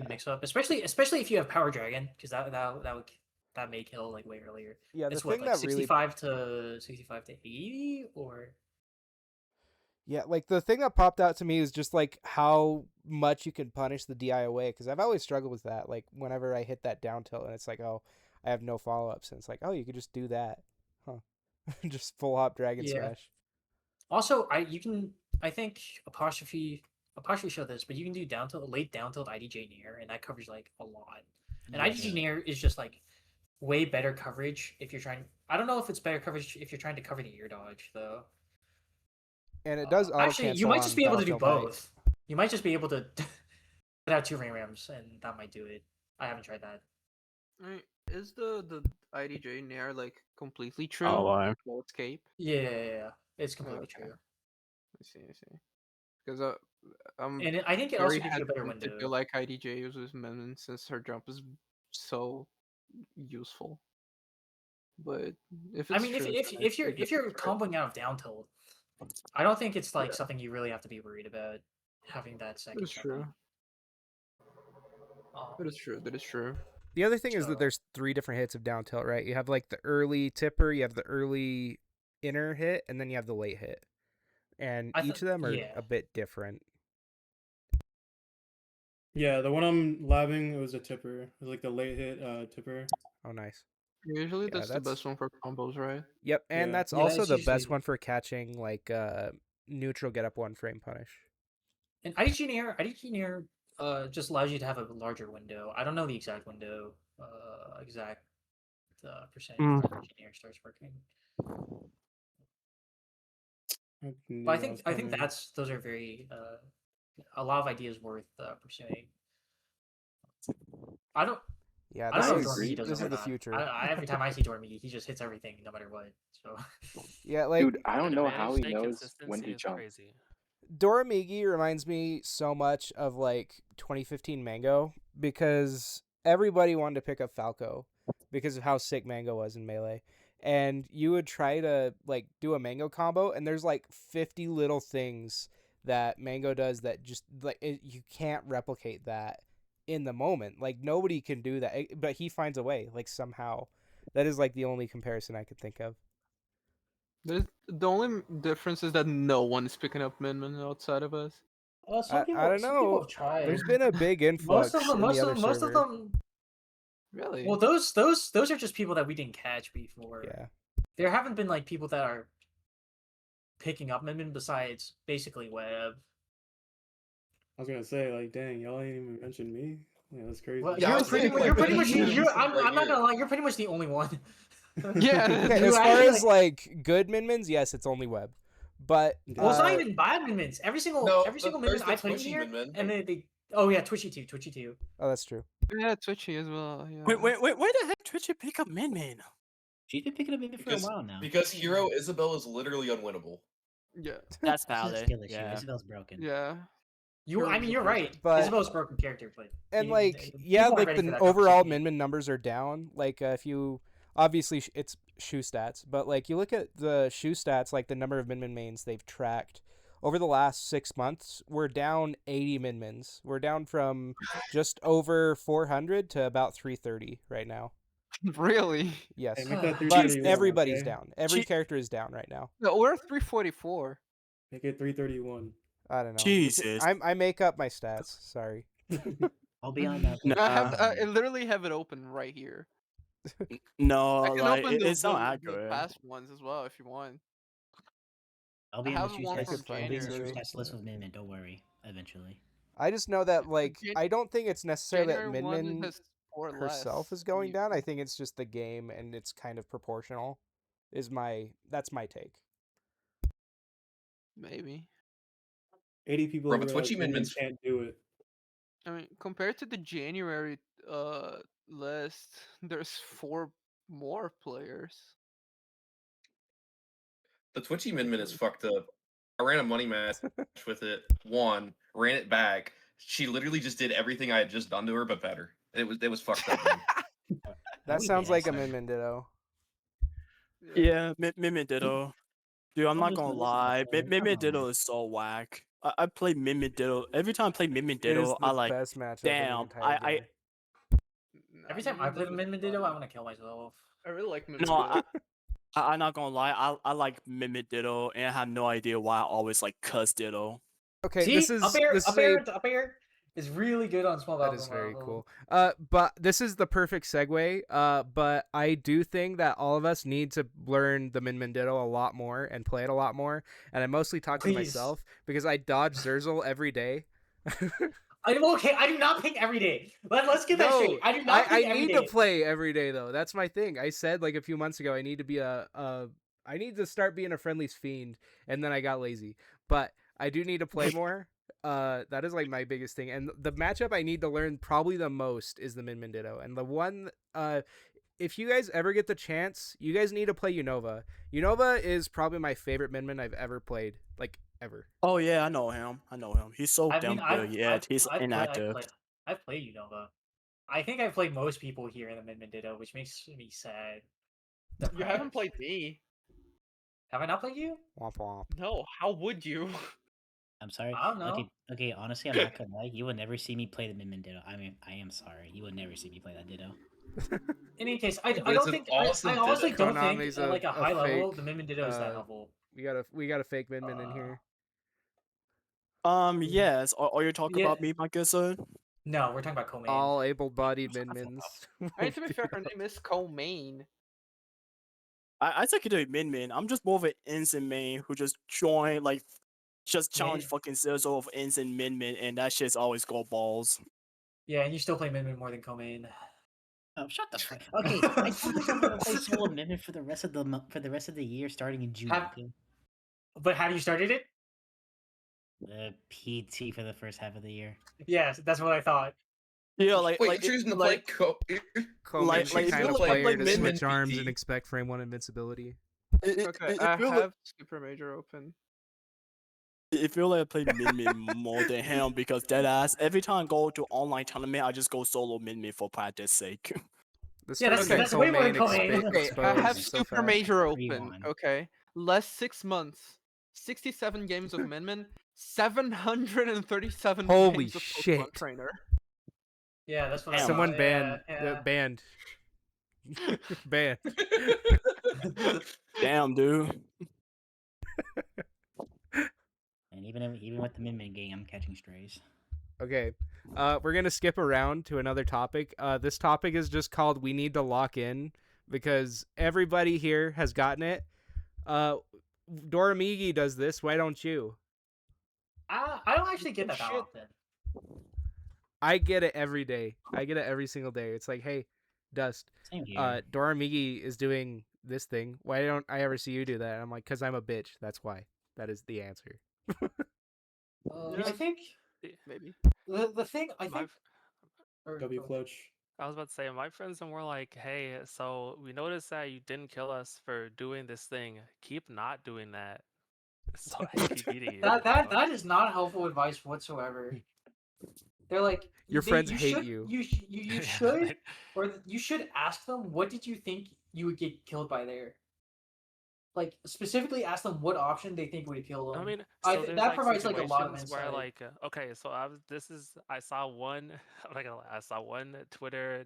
mix up, especially if you have Power Dragon, because that may kill like way earlier. Yeah, the It's thing what, like that really 65 to 80 or Yeah, like the thing that popped out to me is just like how much you can punish the DI away, because I've always struggled with that. Like whenever I hit that down tilt and it's like, oh, I have no follow ups, and it's like, oh, you could just do that, huh? Just full hop dragon smash. Also, I think apostrophe showed this, but you can do down tilt late down tilt IDJ near, and that covers like a lot. And IDJ near is just like way better coverage if you're trying. I don't know if it's better coverage if you're trying to cover the ear dodge though. And it does auto Actually, you cancel might just on be able to do Battlefield Heights. both. You might just be able to put out 2 rams, and that might do it. I haven't tried that. Is the IDJ Nair like completely true? Oh, wow. No escape? Yeah, it's completely Okay. true. I see. Because I'm And I think it very also gives you a better hesitant to window. feel like IDJ uses Min since her jump is so useful. But if it's I mean, true, if then if I you're give if you're it a try. comboing out of down tilt, I don't think it's like something you really have to be worried about having that second. That is true. That is true. That is true. The other thing is that there's 3 different hits of down tilt, right? You have like the early tipper, you have the early inner hit, and then you have the late hit. And each of them are a bit different. Yeah, the one I'm labbing, it was a tipper. It was like the late hit tipper. Oh, nice. Usually that's the best one for combos, right? Yep, and that's also the best one for catching like neutral get up 1 frame punish. And IDG near just allows you to have a larger window. I don't know the exact window, exact percentage when IDG near starts working. But I think those are very a lot of ideas worth pursuing. I don't know if Dormigi does this it or is the not. future. Every time I see Dormigi, he just hits everything no matter what. So yeah, like dude, I don't know how he knows when to jump. Crazy. Doramigi reminds me so much of like 2015 Mango, because everybody wanted to pick up Falco because of how sick Mango was in Melee. And you would try to like do a Mango combo, and there's like 50 little things that Mango does that just like you can't replicate that in the moment. Like nobody can do that, but he finds a way, like somehow. That is like the only comparison I could think of. The only difference is that no one is picking up Min outside of us. some people, I don't some people know. have tried. There's been a big influx most in the other of server. them. Really? Well, those are just people that we didn't catch before. Yeah. There haven't been like people that are picking up Min besides basically Web. I was gonna say, like, dang, y'all ain't even mentioned me. Yeah, that's crazy. Well, Yeah, you're pretty much. I'm not here. gonna lie. You're pretty much the only one. Yeah. Okay, as far as like good min-mins, yes, it's only Web. But Well, it's not even bad min-mins. Every single min-min I put in here, and they oh yeah, Twitchy too. Oh, that's true. Yeah, Twitchy as well. Yeah. Wait, where the heck Twitchy pick up Min? She's been picking up Min for a while now. Because Hero Isabel is literally unwinnable. Yeah. That's It's a valid. skill issue. Yeah. Isabel's broken. Yeah. I mean, you're right. But- Isabel's a broken character, but And you- like people yeah, aren't like ready for the that overall conversation. min numbers are down. Like if you obviously it's shoe stats, but like you look at the shoe stats, like the number of min mains they've tracked over the last 6 months, we're down 80 min-mins. We're down from just over 400 to about 330 right now. Really? Yes. Hey, make that But 331, everybody's okay? down. Every character is down right now. No, we're at 344. Make it 331. I don't know. Jesus. I make up my stats. Sorry. I'll be on that. I have I literally have it open right here. No, I can like open it's not the accurate. past ones as well if you want. I'll be I on the have shoe one stats. from I'll be on the shoe January. stats list with Min. Don't worry. Eventually. I just know that like Jan- I don't think it's necessarily that January 1 Min has 4 herself less. is going down. I think it's just the game and it's kind of proportional. That's my take. Maybe. 80 people Bro, over but that Twitchy Min Min Min's can't do it. I mean, compared to the January list, there's 4 more players. the Twitchy Min Min is fucked up. I ran a money match with it, won, ran it back. She literally just did everything I had just done to her, but better. It was fucked up, man. That we sounds did, like a actually. Min Ditto. Yeah, Min Ditto. Dude, I'm Don't not listen gonna to this guy, lie. man. Min Come on. Ditto is so whack. I play Min Ditto. Every time I play Min It is Ditto, the I like, best matchup in the damn, entire game. Every time I play the Min Ditto, I want to kill myself. I really like Min no, Ditto. I'm not gonna lie. I like Min Ditto, and I have no idea why I always like Cuss Ditto. Okay, See, this is up air is really good on small that battles. is very cool. But this is the perfect segue. But I do think that all of us need to learn the Min Ditto a lot more and play it a lot more. And I'm mostly talking to Please. myself because I dodge Zurzel every day. Okay, I do not ping every day. Let's get that straight. I do not ping I every need day. to play every day though. That's my thing. I said like a few months ago I need to be I need to start being a friendlies fiend, and then I got lazy. But I do need to play more. That is like my biggest thing. And the matchup I need to learn probably the most is the Min Ditto. And the one if you guys ever get the chance, you guys need to play Unova. Unova is probably my favorite Min I've ever played. Like ever. Oh yeah, I know him. He's so damn good. Yet he's inactive. I've played Unova. I think I've played most people here in the Min Ditto, which makes me sad. You haven't played me. Have I not played you? Womp womp. No, how would you? I'm sorry. I don't know. Okay. Honestly, I'm not gonna lie. You will never see me play the Min Ditto. I mean, I am sorry. You will never see me play that Ditto. In any case, I But don't it's an think awesome I honestly Ditto. don't think Konami's at like a high level fake, the Min Ditto is that helpful. We got a fake Min in here. Yes. Are you talking about me, my good son? No, we're talking about co-main. All able-bodied Min-Mins. I mean, to be fair, her name is co-main. I take it to Min Min. I'm just more of an instant main who just join like just challenge fucking Zilzo of instant Min Min, and that shit's always go balls. Yeah, and you still play Min more than co-main. Oh, shut the fuck. Okay, I told myself I'm gonna play solo Min for the rest of the year, starting in June. Okay? But have you started it? The PT for the first half of the year. Yes, that's what I thought. Yeah, Wait, like you're choosing to play Co-main's the like, kind of like player to Min switch Min arms PT. and expect frame 1 invincibility. Okay, I have Super Major open. It feel like I play Min Min more than him because deadass every time I go to online tournament, I just go solo Min Min for practice sake. That's way more than co-main. Okay, I have so Super fast. Major open. Okay, last 6 months, 67 games of Min, 737 Holy games of shit. Pokemon Trainer. Yeah, that's what I Someone thought. banned. Yeah. Banned. Banned. Damn, dude. And even with the Min game, I'm catching strays. Okay. We're going to skip around to another topic. This topic is just called We Need to Lock In because everybody here has gotten it. Doramigi does this. Why don't you? I don't actually get that often. I get it every day. I get it every single day. It's like, hey, Dust, Same here. Doramigi is doing this thing. Why don't I ever see you do that? And I'm like, because I'm a bitch. That's why. That is the answer. I think maybe the thing I think. W Fletch. I was about to say, my friends were like, "Hey, so we noticed that you didn't kill us for doing this thing. Keep not doing that." So I keep beating you. That is not helpful advice whatsoever. They're like your friends hate should, you. You should, or you should ask them, what did you think you would get killed by there? Like specifically ask them what option they think would kill them. I mean, so that provides like a lot of situations insight. where like, okay, so I saw one, I saw one Twitter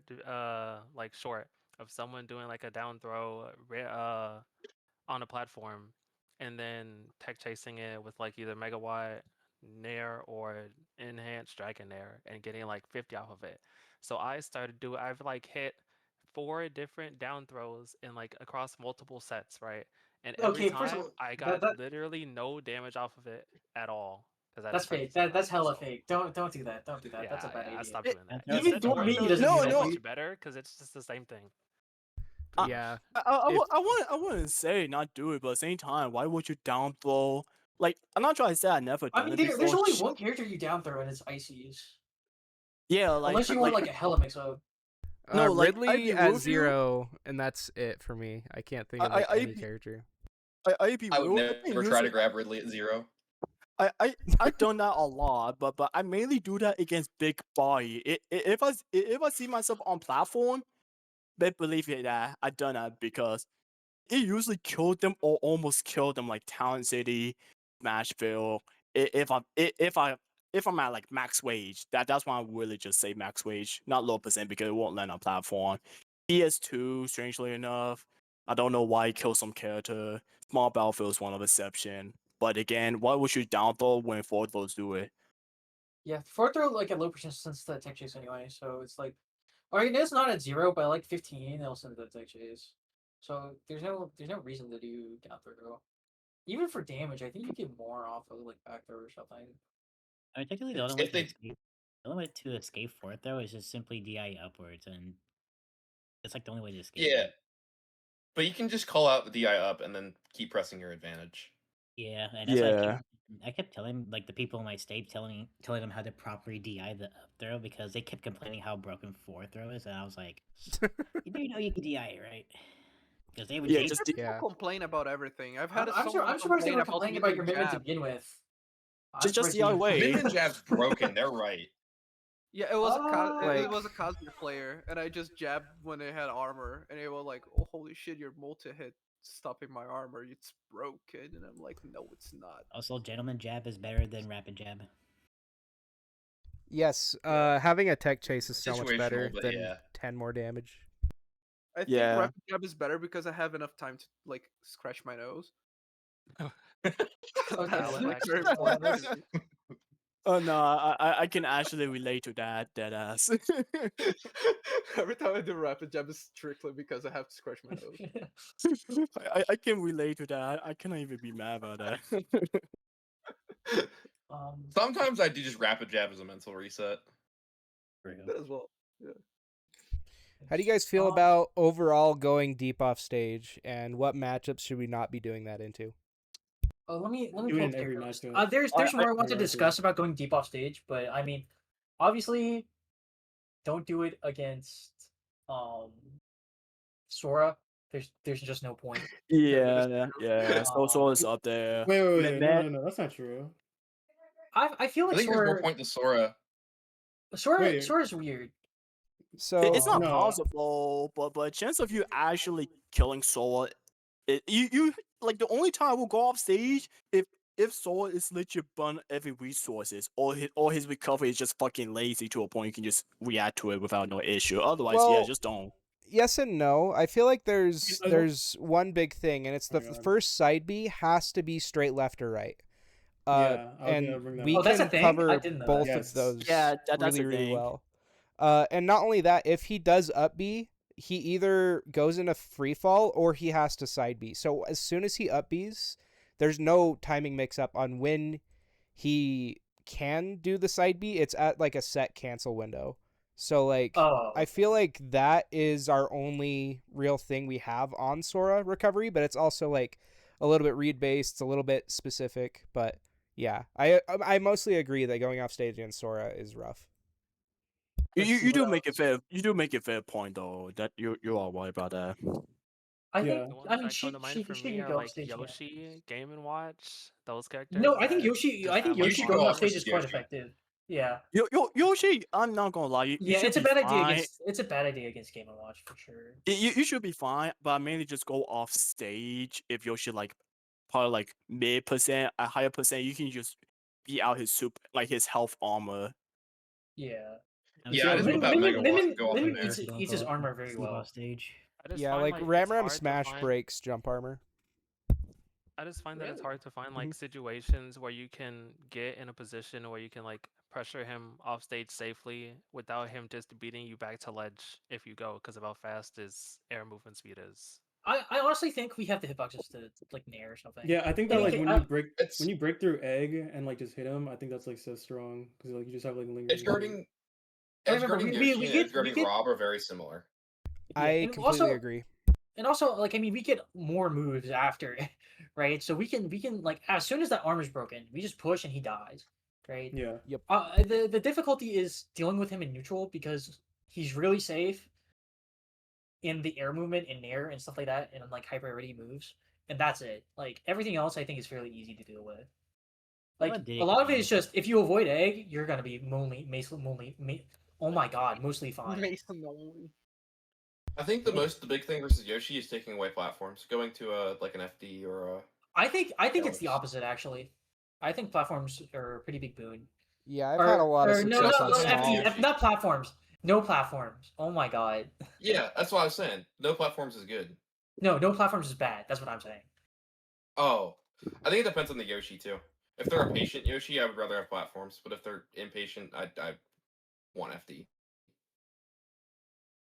like short of someone doing like a down throw on a platform, and then tech chasing it with like either megawatt nair or enhanced dragon nair and getting like 50 off of it. So I've like hit 4 different down throws in like across multiple sets, right? And every time I got literally no damage off of it at all. Because That's fake. That's hella fake. Don't do that. Don't do that. That's a bad I idea. stopped doing that. Even Instead, doing me doesn't No, mean it's no. much better because it's just the same thing. I- Yeah. I wouldn't say not do it, but at the same time, why would you down throw? Like, I'm not trying to say I never I done mean, it there's before. only one character you down throw, and it's Ices. Yeah, like Unless you want like a hella mix up. No, like, I'd Ridley be at with you. 0, and that's it for me. I can't think of like I'd any be- character. I'd be I would real. never try to grab Ridley at 0. I've done that a lot, but I mainly do that against big body. If I see myself on platform, but believe it that I've done that because it usually killed them or almost killed them, like Town City, Smashville. If I'm at like max wage, that's why I really just say max wage, not low percent because it won't land on platform. PS2, strangely enough, I don't know why it kills some character. Small Battlefield is one of exception. But again, why would you down throw when forward throws do it? Yeah, forward throw like a low percent since the tech chase anyway, so it's like, alright, it's not at 0, but like 15, it'll send the tech chase. So there's no reason to do down throw. Even for damage, I think you get more off of like back throw or something. I mean, technically, the only way If they, to escape fourth throw is just simply DI upwards, and it's like the only way to escape. yeah, it. but you can just call out the DI up and then keep pressing your advantage. Yeah, and that's why I kept telling like the people in my state telling them how to properly DI the up throw because they kept complaining how broken fourth throw is, and I was like, you do know you can DI it, right? Because they would just People complain about everything. I've had I'm surprised they were complaining about your Min to begin with. just DI away. Min Jab's broken. They're right. Yeah, it was like- it was a cosmic player, and I just jabbed when it had armor, and they were like, "Oh, holy shit, your multi hit stopping my armor, it's broken," and I'm like, "No, it's not." Also, gentleman jab is better than rapid jab. Yes, having a tech chase is so much better Situational, but than yeah. 10 more damage. I think Yeah. rapid jab is better because I have enough time to like scratch my nose. Okay, That's like actually. very important to me. Oh no, I can actually relate to that ass. Every time I do rapid jab, it's strictly because I have to scratch my nose. I can relate to that. I cannot even be mad about that. Sometimes I do just rapid jab as a mental reset. That as well. Yeah. How do you guys feel about overall going deep off stage, and what matchups should we not be doing that into? Let me Do it pull in up the every character list. matchup. There's more I want to Exactly. discuss about going deep off stage, but I mean, obviously, don't do it against Sora. There's just no point. Yeah. So it's up there. Wait, no, that's not true. I feel I like think there's Sora more point to Sora. Wait. Sora's weird. So It's not No. possible, but chance of you actually killing Sora, you like the only time I will go off stage if Sora is legit burn every resources or his recovery is just fucking lazy to a point you can just react to it without no issue. Otherwise, Well, just don't. yes and no. I feel like there's I don't- one big thing, and it's Oh the my God. first side B has to be straight left or right. Yeah, I was gonna And bring that we up. Oh, that's a can thing? I cover didn't know both that. of those Yeah, that's really, a really thing. well. And not only that, if he does up B, he either goes in a free fall or he has to side B. So as soon as he up Bs, there's no timing mix up on when he can do the side B. It's at like a set cancel window. So like I feel like that is our only real thing we have on Sora recovery, but it's also like a little bit read based, it's a little bit specific, but yeah, I mostly agree that going off stage against Sora is rough. You do make it fair. You do make a fair point though. That you're all right about that. I Yeah. think The ones I mean that come to mind for me you are go off like stage. Yeah. Yoshi, Game and Watch, those characters. No, I think that Yoshi. just I think have, like, Yoshi go going off off stage versus is quite Yoshi. effective. Yeah. Yoshi, I'm not gonna lie. You Yeah, should it's a be bad idea fine. against it's a bad idea against Game and Watch for sure. You should be fine, but I mainly just go off stage if Yoshi like probably like mid percent, a higher percent. You can just beat out his his health armor. Yeah. Yeah, I just put that Mega Watch to go off in there. Eats his armor very well. Off stage. I just Yeah, find, like it's Ram hard to Smash find- breaks jump armor. I just find that it's hard to find Mm-hmm. like situations where you can get in a position where you can like pressure him off stage safely without him just beating you back to ledge if you go because of how fast his air movement speed is. I honestly think we have the hitboxes to like nair or something. Yeah, I think that Like, like okay, when you break through egg and like just hit him, I think that's like so strong because like you just have like lingering. remember, Edgeguarding we Yoshi and get edgeguarding Rob are very similar. yeah, I and completely also agree. and also like I mean we get more moves after, right? So we can like as soon as that armor's broken, we just push and he dies, right? Yeah. Yep. The difficulty is dealing with him in neutral because he's really safe in the air movement and nair and stuff like that, and like hyper ready moves, and that's it. Like everything else, I think is fairly easy to deal with. Like a lot of it is just if you avoid egg, you're gonna be oh my god, mostly fine. Mason only. I think the big thing versus Yoshi is taking away platforms, going to like an FD or a. I think it's the opposite actually. I think platforms are a pretty big boon. Yeah, I've had a lot of no, success no, on no, small. not platforms. No platforms. Oh my god. Yeah, that's what I was saying. No platforms is good. No platforms is bad. That's what I'm saying. Oh, I think it depends on the Yoshi too. If they're a patient Yoshi, I would rather have platforms. But if they're impatient, I want FD.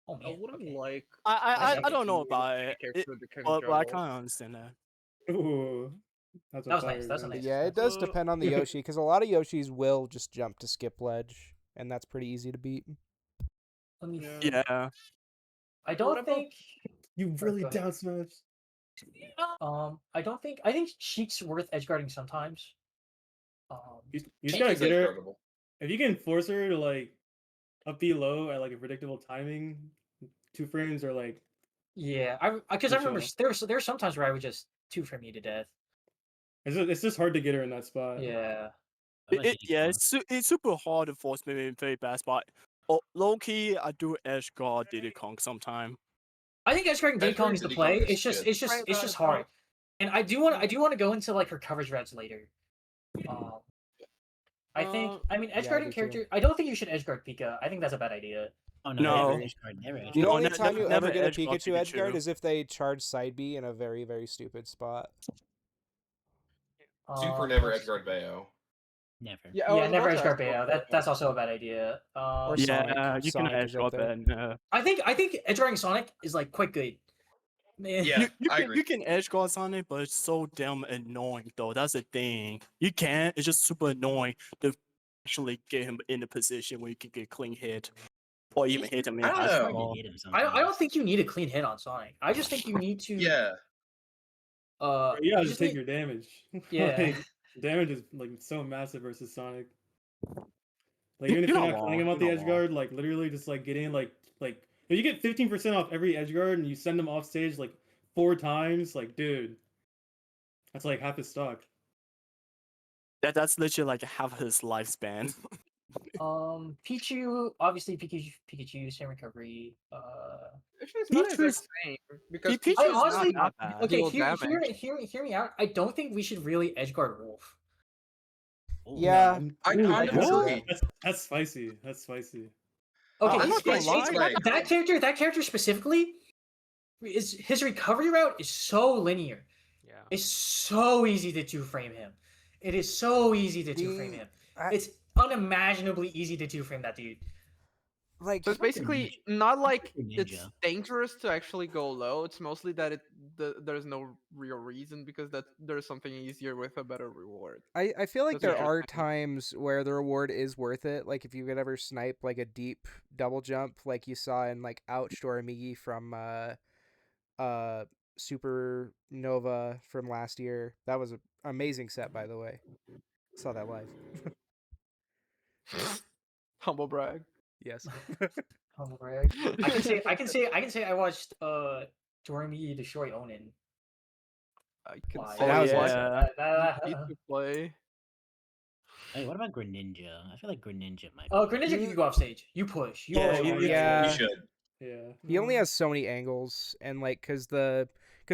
Oh man. I wouldn't like. I don't know about it, but I juggle. kind of understand that. Ooh, that's That was nice. That's a nice. Yeah, it does depend on the Yoshi because a lot of Yoshis will just jump to skip ledge, and that's pretty easy to beat. Let me. Yeah. I don't think you really down smash. I don't think. I think Sheik's worth edgeguarding sometimes. You just gotta get her. If you can force her to like up B low at like a predictable timing, 2 frames or like. Yeah, because I remember there's sometimes where I would just 2-frame you to death. It's just hard to get her in that spot. Yeah. It's super hard to force maybe in very bad spot. Oh, low key, I do edge guard Diddy Kong sometime. I think edgeguarding Diddy Kong is the play. It's just hard, and I do want to go into like her coverage routes later. I think I mean edgeguarding character. I don't think you should edgeguard Pika. I think that's a bad idea. Oh no, the only time you ever get a Pikachu edgeguard is if they charge side B in a very very stupid spot. Super never edgeguard Bayo. Never. Yeah, never edgeguard Bayo. That's also a bad idea. Or Sonic. You can edgeguard Ben. I think edgeguarding Sonic is like quite good. Man. Yeah, you can edgeguard Sonic, but it's so damn annoying though. That's the thing. You can. It's just super annoying to actually get him in a position where you can get clean hit. Or even hit him in I don't think you need a clean hit on Sonic. I just think you need to. Yeah. You gotta just take your damage. Yeah. Like, damage is like so massive versus Sonic. Like even if you're not playing him out the edge guard, like literally just like getting like if you get 15% off every edge guard and you send them off stage like 4 times, like dude, that's like half his stock. That's literally like half his lifespan. Pichu, obviously Pikachu, same recovery. Actually, it's not the same because I honestly, okay, hear me out. I don't think we should really edgeguard Wolf. Yeah, I kind of agree. That's spicy. That's spicy. Okay, that character specifically is his recovery route is so linear. Yeah, it's so easy to 2-frame him. It is so easy to 2-frame him. It's unimaginably easy to 2-frame that dude. Like, so it's basically not like it's dangerous to actually go low. It's mostly that there's no real reason because there's something easier with a better reward. I feel like there are times where the reward is worth it. Like if you could ever snipe like a deep double jump, like you saw in like Ouch or Amigi from Supernova from last year. That was an amazing set, by the way. Saw that live. Humble brag. Yes. Humble brag. I can say I watched Doremi destroy Onin. I can say play. Hey, what about Greninja? I feel like Greninja might. Oh, Greninja can go off stage. You push. You should. Yeah. He only has so many angles, and like, because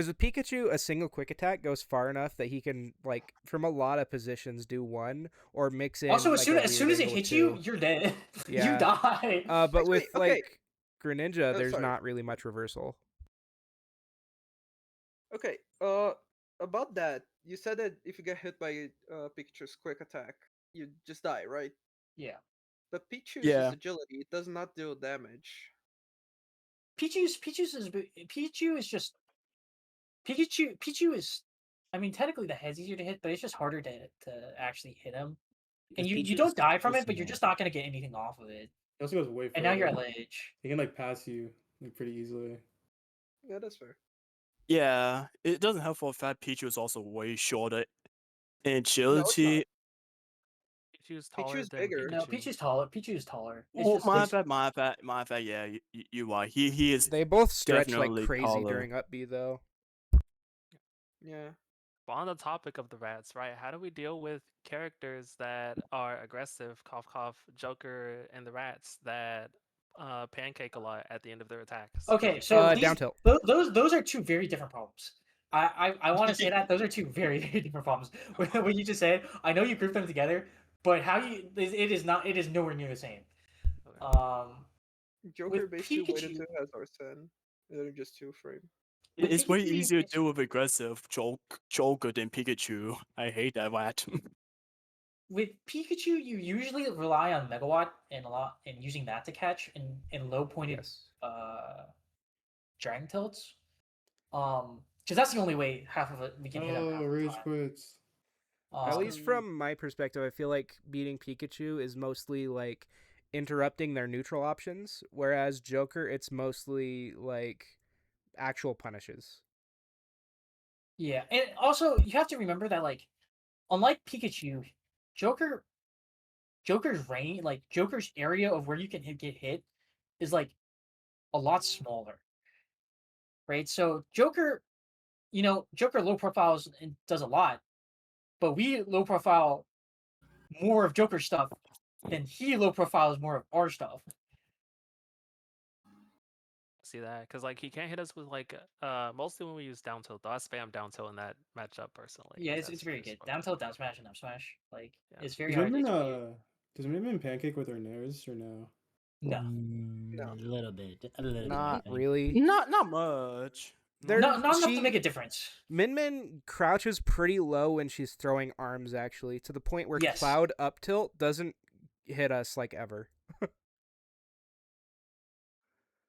with Pikachu, a single quick attack goes far enough that he can, like, from a lot of positions, do one or mix in. Also, like, as soon as it hits you, you're dead. Yeah. You die. But with like Greninja, there's not really much reversal. Okay. About that, you said that if you get hit by Pikachu's quick attack, you just die, right? Yeah. But Pichu's agility, it does not deal damage. Pichu is just Pichu is, I mean, technically the head's easier to hit, but it's just harder to actually hit him. And you don't die from it, but you're just not gonna get anything off of it. It also goes way further. And now you're at ledge. He can like pass you like pretty easily. Yeah, that's fair. Yeah, it doesn't help for the fact Pichu is also way shorter in No, agility. Pichu's taller Pichu's than bigger. Pikachu. No, Pichu's taller. Pichu's taller. It's Oh, just my bad. Yeah, you are. He is. They both stretch like definitely crazy taller. during up B though. Yeah. But on the topic of the rats, right? How do we deal with characters that are aggressive, cough cough, Joker, and the rats that pancake a lot at the end of their attacks? Okay, so down tilt. Those are two very different problems. I want to say that those are two very different problems. When you just said, I know you group them together, but how it is nowhere near the same. Okay. Joker with basically Pikachu- waited to has Arsene. They're just 2 frame. with It's way Pikachu, you easier to can't- deal with aggressive Joker than Pikachu. I hate that rat. With Pikachu, you usually rely on Megawatt and using that to catch in low pointed Yes. Dragon Tilts. Because that's the only way half of it we can hit him. Oh, rage quits. At least from my perspective, I feel like beating Pikachu is mostly like interrupting their neutral options, whereas Joker, it's mostly like actual punishes. Yeah, and also you have to remember that like, unlike Pikachu, Joker's range, like Joker's area of where you can get hit, is like a lot smaller, right? So Joker, Joker low profiles and does a lot, but we low profile more of Joker stuff than he low profiles more of our stuff. See that? Because like he can't hit us with like mostly when we use down tilt. Though I spam down tilt in that matchup personally. Yeah, it's That's very just good. what- Down tilt, down smash, and up smash. Like it's very Does hard to Midman pancake with her nairs or no? No. A little bit. A little bit. I Not think. really. Not much. Not enough to make a difference. Min Min crouches pretty low when she's throwing arms, actually, to the point where Yes. Cloud up tilt doesn't hit us like ever.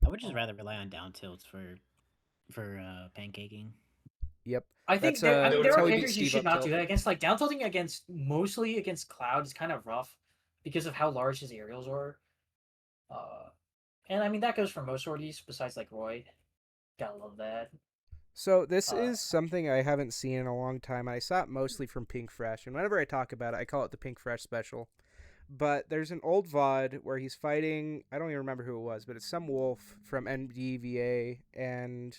I would just rather rely on down tilts for pancaking. Yep. I think That's, there that's how are we beat characters you Steve should up not tilt. do that against. Like down tilting mostly against Cloud is kind of rough because of how large his aerials are. And I mean that goes for most sorties besides like Roy. Gotta love that. So this is something I haven't seen in a long time. I saw it mostly from Pink Fresh, and whenever I talk about it, I call it the Pink Fresh special. But there's an old VOD where he's fighting, I don't even remember who it was, but it's some wolf from NDVA, and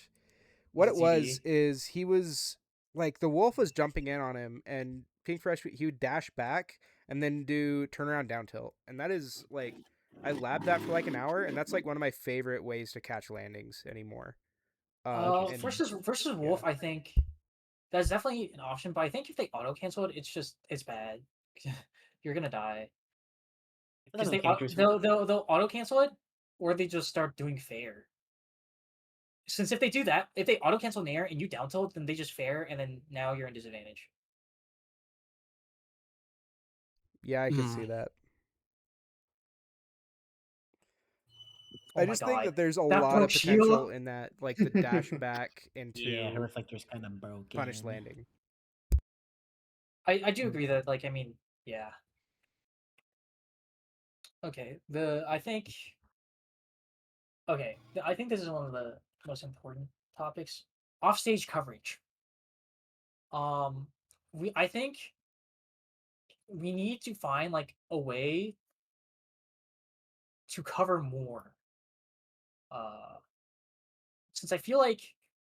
what it was is he was, like, the wolf was jumping in on him, and Pink Fresh, he would dash back and then do turnaround down tilt. And that is, like, I labbed that for like an hour, and that's like one of my favorite ways to catch landings anymore. Versus Wolf, I think that's definitely an option, but I think if they auto cancel it, it's bad. You're gonna die because they'll auto cancel it, or they just start doing fair. Since if they do that, if they auto cancel Nair and you down tilt, then they just fair, and then now you're in disadvantage. Yeah, I can see that. Oh I just think that there's a lot of potential in that, like the dash back into her reflector's kind of broken. Punish landing. I do agree that, like, I mean, yeah. Okay, I think this is one of the most important topics. Offstage coverage. I think we need to find like a way to cover more. Since I feel like,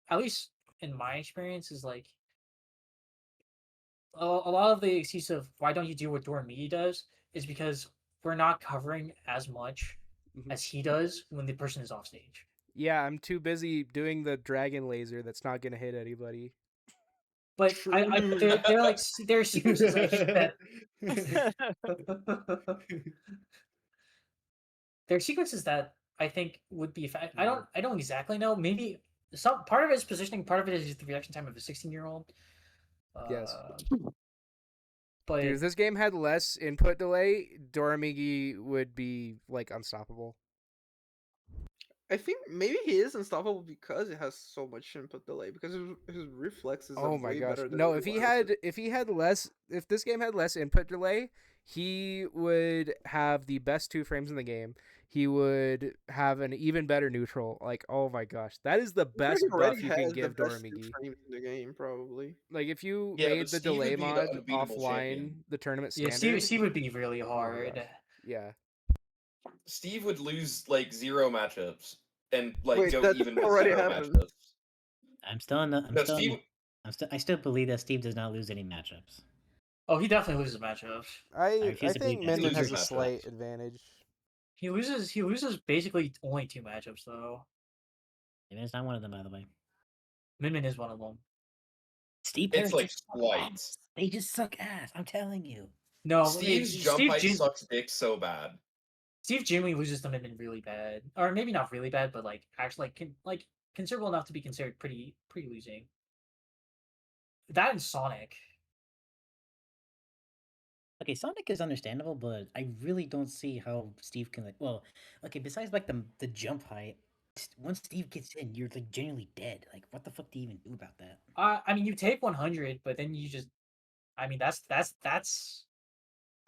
at least in my experience, is like a lot of the excuse of why don't you do what Doremi does is because we're not covering as much as he does when the person is off stage. Yeah, I'm too busy doing the dragon laser that's not gonna hit anybody. But they're like there are sequences that there are sequences that I think would be I don't exactly know. Maybe some part of it is positioning, part of it is the reaction time of a 16-year-old. Yes. But dude, if this game had less input delay, Doremigi would be like unstoppable. I think maybe he is unstoppable because it has so much input delay. Because his reflexes are Oh my way gosh. better than No, everyone else's. if this game had less input delay, he would have the best 2 frames in the game. He would have an even better neutral. Like, oh my gosh. That is the I think best he already buff you can has the give best two Doramigi. frames in the game, probably. Like if you Yeah, but made the Steve delay would be the mod unbeatable offline champion. the tournament Yeah, standard. Steve would be really Oh my hard. gosh. Yeah. Steve would lose like 0 matchups and like Wait, go that even with already 0 happened. matchups. I still believe that Steve does not lose any matchups. Oh, he definitely loses matchups. I refuse to think believe that. Minman has Loses a slight matchups. advantage. He loses basically only 2 matchups though. And it's not one of them, by the way. Minmin is one of them. Steve It's pairs like just suck slight. ass. They just suck ass. I'm telling you. No, Steve's jump height sucks dick so bad. Steve genuinely loses to Minmin really bad, or maybe not really bad, but like actually considerable enough to be considered pretty losing. That and Sonic. Okay, Sonic is understandable, but I really don't see how Steve can besides like the jump height, once Steve gets in, you're like genuinely dead. Like, what the fuck do you even do about that? I mean, you take 100, but then you just, I mean, that's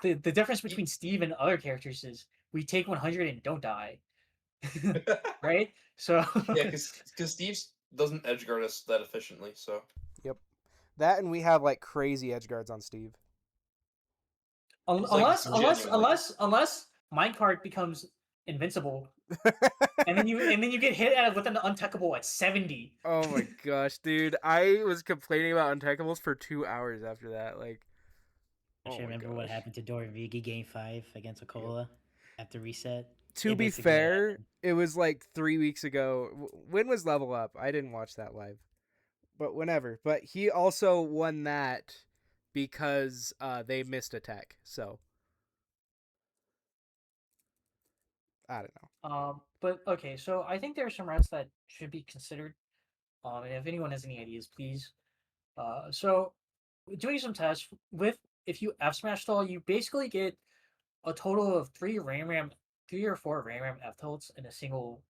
the difference between Steve and other characters is we take 100 and don't die, right? So yeah, because Steve doesn't edgeguard us that efficiently. So yep, that and we have like crazy edge guards on Steve. Unless Minecart becomes invincible, and then you get hit with an untechable at 70. Oh my gosh, dude! I was complaining about untechable for 2 hours after that. Like, I should remember what happened to Dorvigi Game 5 against Akola after reset. To be fair, it was like 3 weeks ago. When was Level Up? I didn't watch that live, but whenever. But he also won that because they missed a tech. So I don't know. But okay, so I think there are some routes that should be considered. And if anyone has any ideas, please. So doing some tests with if you F smash stall, you basically get a total of 3 or 4 Ram F tilts in a single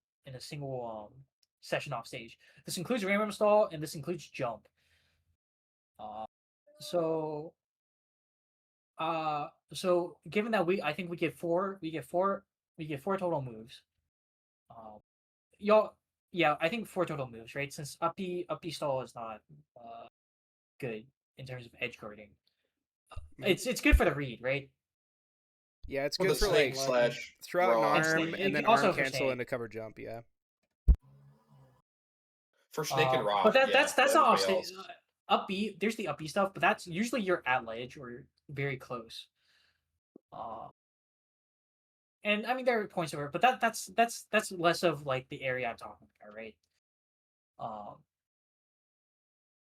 session off stage. This includes Ram stall and this includes jump. So given that I think we get four total moves. I think 4 total moves, right? Since up B stall is not good in terms of edge guarding. It's good for the read, right? Yeah, it's good for like throw out an arm and then arm cancel into cover jump. Yeah. For Snake and Rock, but that's not off stage. Up B, there's the up B stuff, but that's usually you're at ledge or very close. And I mean there are points over, but that's less of like the area I'm talking about, right?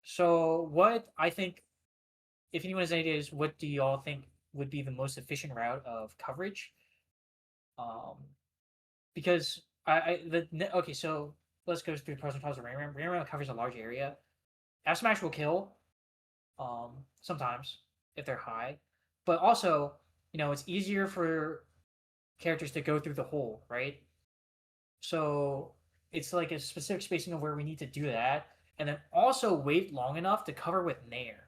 So what I think, if anyone has any ideas, what do y'all think would be the most efficient route of coverage? Because okay, so let's go through the pros and cons of Ram Ram. Ram Ram covers a large area. F Smash will kill, sometimes if they're high, but also it's easier for characters to go through the hole, right? So it's like a specific spacing of where we need to do that, and then also wait long enough to cover with Nair.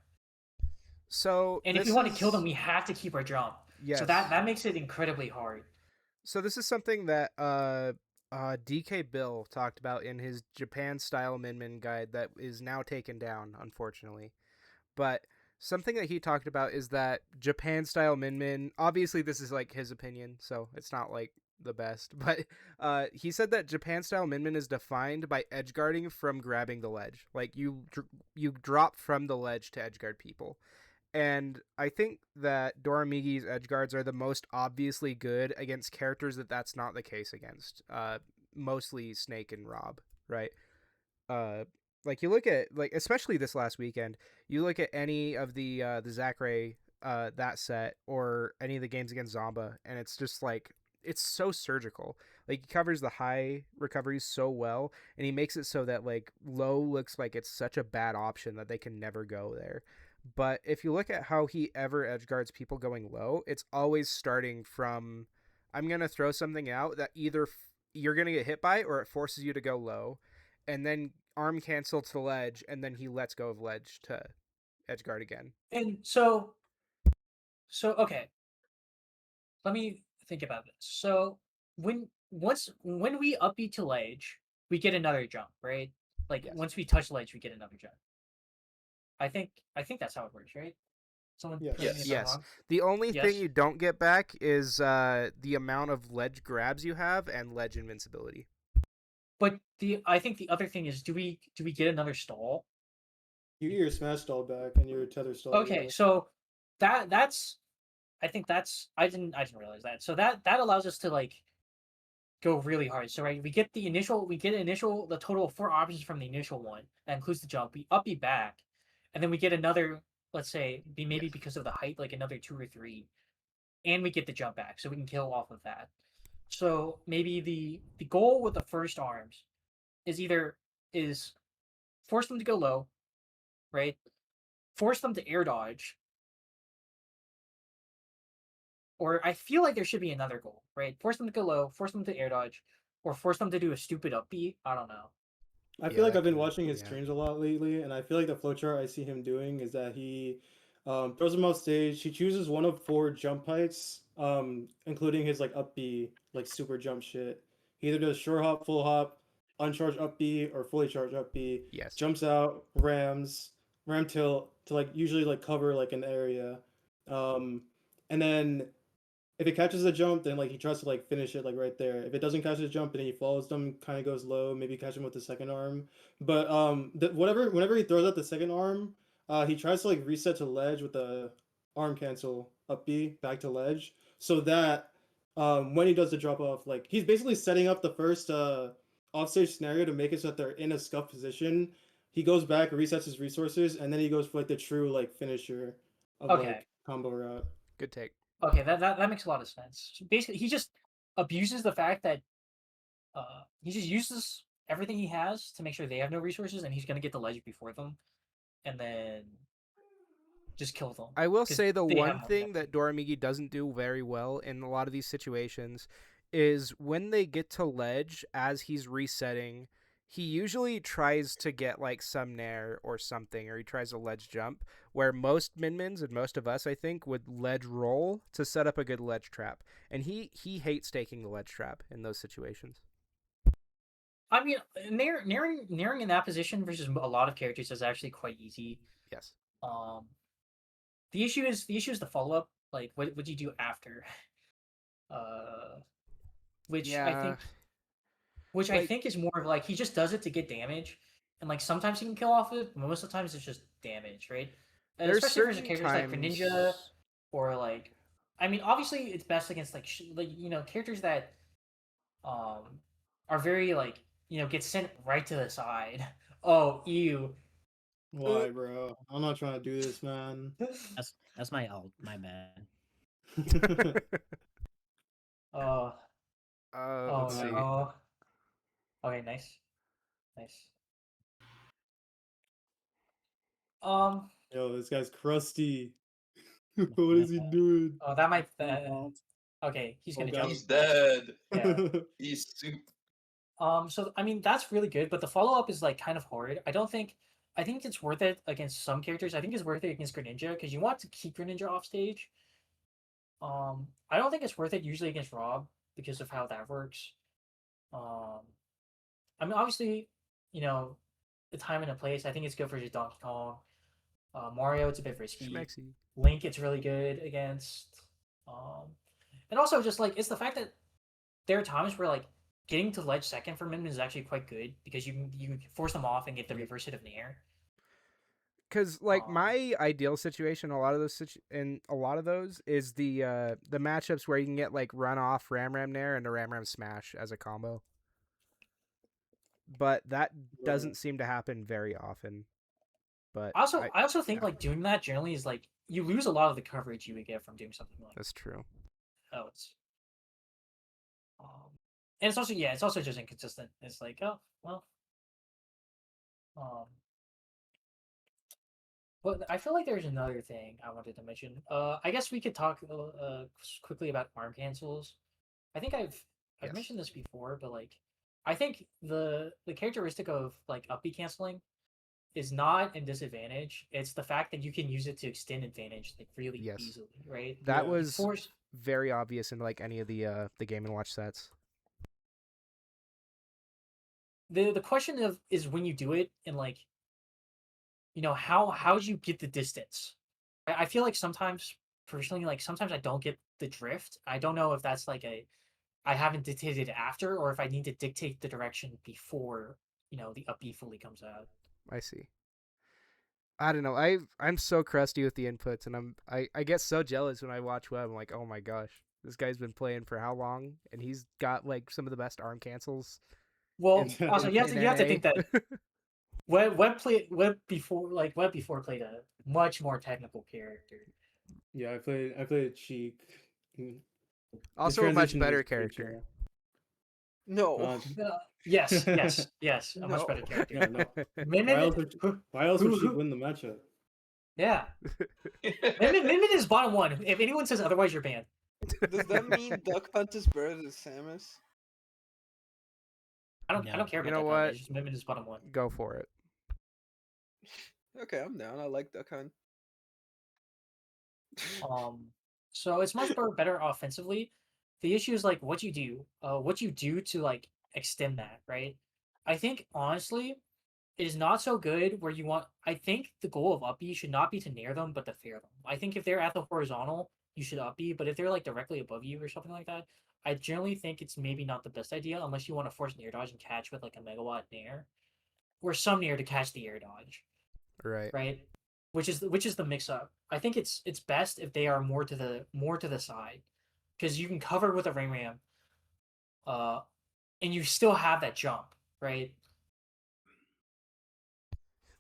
So and if we want to kill them, we have to keep our jump. Yes. So that makes it incredibly hard. So this is something that DK Bill talked about in his Japan style Min guide that is now taken down, unfortunately. But something that he talked about is that Japan style Min, obviously this is like his opinion, so it's not like the best, but he said that Japan style Min is defined by edge guarding from grabbing the ledge. Like you drop from the ledge to edge guard people. And I think that Doramigi's edge guards are the most obviously good against characters that's not the case against. Mostly Snake and Rob, right? Like you look at especially this last weekend, you look at any of the Zachary that set or any of the games against Zomba, and it's just like it's so surgical. Like he covers the high recoveries so well, and he makes it so that like low looks like it's such a bad option that they can never go there. But if you look at how he ever edge guards people going low, it's always starting from, I'm going to throw something out that either you're gonna get hit by it, or it forces you to go low, and then arm cancel to ledge, and then he lets go of ledge to edge guard again. And so okay, let me think about this. So when we up B to ledge, we get another jump, right? Like Yes. once we touch ledge, we get another jump. I think that's how it works, right? Someone Yes. correct me if I'm Yes. wrong. The only Yes. thing you don't get back is the amount of ledge grabs you have and ledge invincibility. But I think the other thing is, do we get another stall? You get your smash stall back and your tether stall. Okay, so that's I think that's I didn't realize that. So that allows us to like go really hard. So right, we get the total of 4 options from the initial one. That includes the jump. We up B back, and then we get another, let's say, maybe because of the height, like another 2 or 3, and we get the jump back, so we can kill off of that. So maybe the goal with the first arms is either force them to go low, right? Force them to air dodge. Or I feel like there should be another goal, right? Force them to go low, force them to air dodge, or force them to do a stupid up B. I don't know. I feel like I've been watching his streams a lot lately, and I feel like the flowchart I see him doing is that he throws him off stage. He chooses one of 4 jump heights, including his like up B, like super jump shit. He either does short hop, full hop, uncharged up B, or fully charged up B. Yes. Jumps out, ram tilt to like usually like cover like an area, and then if it catches a jump, then like he tries to like finish it like right there. If it doesn't catch a jump, then he follows them, kind of goes low, maybe catch him with the second arm. But whenever he throws out the second arm, he tries to like reset to ledge with the arm cancel up B back to ledge, so that when he does the drop off, like he's basically setting up the first offstage scenario to make it so that they're in a scuff position. He goes back, resets his resources, and then he goes for like the true like finisher of like combo route. Good take. Okay, that makes a lot of sense. So basically, he just abuses the fact that he just uses everything he has to make sure they have no resources, and he's gonna get the ledge before them, and then just kill them. I will 'cause say the they have one no thing protection. that Doramigi doesn't do very well in a lot of these situations is when they get to ledge as he's resetting, he usually tries to get like some nair or something, or he tries a ledge jump, where most min-mins and most of us, I think, would ledge roll to set up a good ledge trap. And he hates taking the ledge trap in those situations. I mean, nairing in that position versus a lot of characters is actually quite easy. Yes. The issue is the follow up. Like, what would you do after? Which I think is more of like he just does it to get damage, and like sometimes he can kill off it, but most of the times it's just damage, right? Especially for characters like Greninja, or like, I mean, obviously it's best against like characters that are very like get sent right to the side. Oh, ew. Why, bro? I'm not trying to do this, man. That's my ult. My bad. Let's see. No. Okay, nice. Yo, this guy's crusty. What is he doing? Oh, that might. Okay, he's gonna jump. He's dead. Yeah. He's soup. So I mean that's really good, but the follow up is like kind of hard. I think it's worth it against some characters. I think it's worth it against Greninja because you want to keep Greninja off stage. I don't think it's worth it usually against Rob because of how that works. I mean obviously, the time and the place. I think it's good for just Donkey Kong. Mario, it's a bit risky. Schmexy. Link, it's really good against. And also just like it's the fact that there are times where like getting to ledge second for Min is actually quite good because you force them off and get the reverse hit of Nair. Because like my ideal situation, a lot of those is the matchups where you can get like run off Ram Nair and a Ram smash as a combo. But that doesn't seem to happen very often. But I also think like doing that generally is like you lose a lot of the coverage you would get from doing something like. That's true. Oh, it's. And it's also just inconsistent. It's like, oh well. But I feel like there's another thing I wanted to mention. I guess we could talk quickly about arm cancels. I think I've mentioned this before, but like I think the characteristic of like up B canceling is not a disadvantage. It's the fact that you can use it to extend advantage like really easily, right? That Yeah. was very obvious in like any of the Game and Watch sets. The question of is when you do it and like how do you get the distance? I feel like sometimes personally like sometimes I don't get the drift. I don't know if that's like I haven't dictated it after or if I need to dictate the direction before the up B fully comes out. I see. I don't know. I'm so crusty with the inputs, and I get so jealous when I watch Web. I'm like, oh my gosh, this guy's been playing for how long, and he's got like some of the best arm cancels. Well, also you have to think that Web before played a much more technical character. Yeah, I played Cheek. Also a much better character. No. Yes, a much better character. Yeah, no. Mimmin, why else would Cheek win the matchup? Yeah. Mimmin is bottom one. If anyone says otherwise, you're banned. Does that mean Duck Hunt is better than Samus? I don't care about you know that. what? It's just Mimmin is bottom one. Go for it. Okay, I'm down. I like Duck Hunt. So it's much better offensively. The issue is like what you do to like extend that, right? I think honestly, it is not so good where you want. I think the goal of up B should not be to nair them, but to fair them. I think if they're at the horizontal, you should up B, but if they're like directly above you or something like that, I generally think it's maybe not the best idea unless you want to force nair dodge and catch with like a megawatt nair, or some nair to catch the air dodge. Right. Which is the mix up. I think it's best if they are more to the side, because you can cover with a ram, and you still have that jump, right?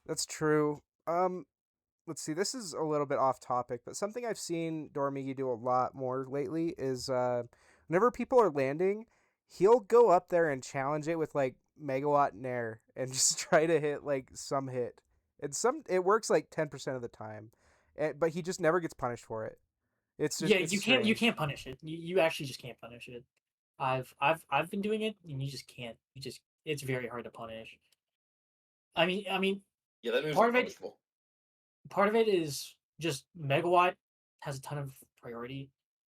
That's true. Let's see. This is a little bit off topic, but something I've seen Dormigi do a lot more lately is whenever people are landing, he'll go up there and challenge it with like megawatt nair and just try to hit like some hit. It works like 10% of the time, but he just never gets punished for it. It's just, you can't punish it. You actually just can't punish it. I've been doing it and you just can't. It's very hard to punish. I mean yeah, that move's punishable. Part of it is just megawatt has a ton of priority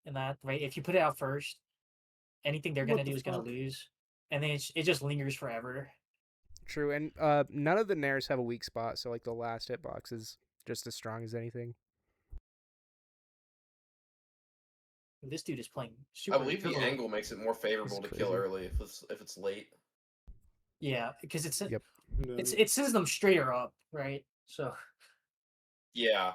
in that, right? If you put it out first, anything they're gonna do is gonna lose, and then it just lingers forever. True, and none of the nairs have a weak spot, so like the last hitbox is just as strong as anything. This dude is playing super. I believe the angle makes it more favorable to kill early if it's late. Yeah, because it sends them straighter up, right? So. Yeah.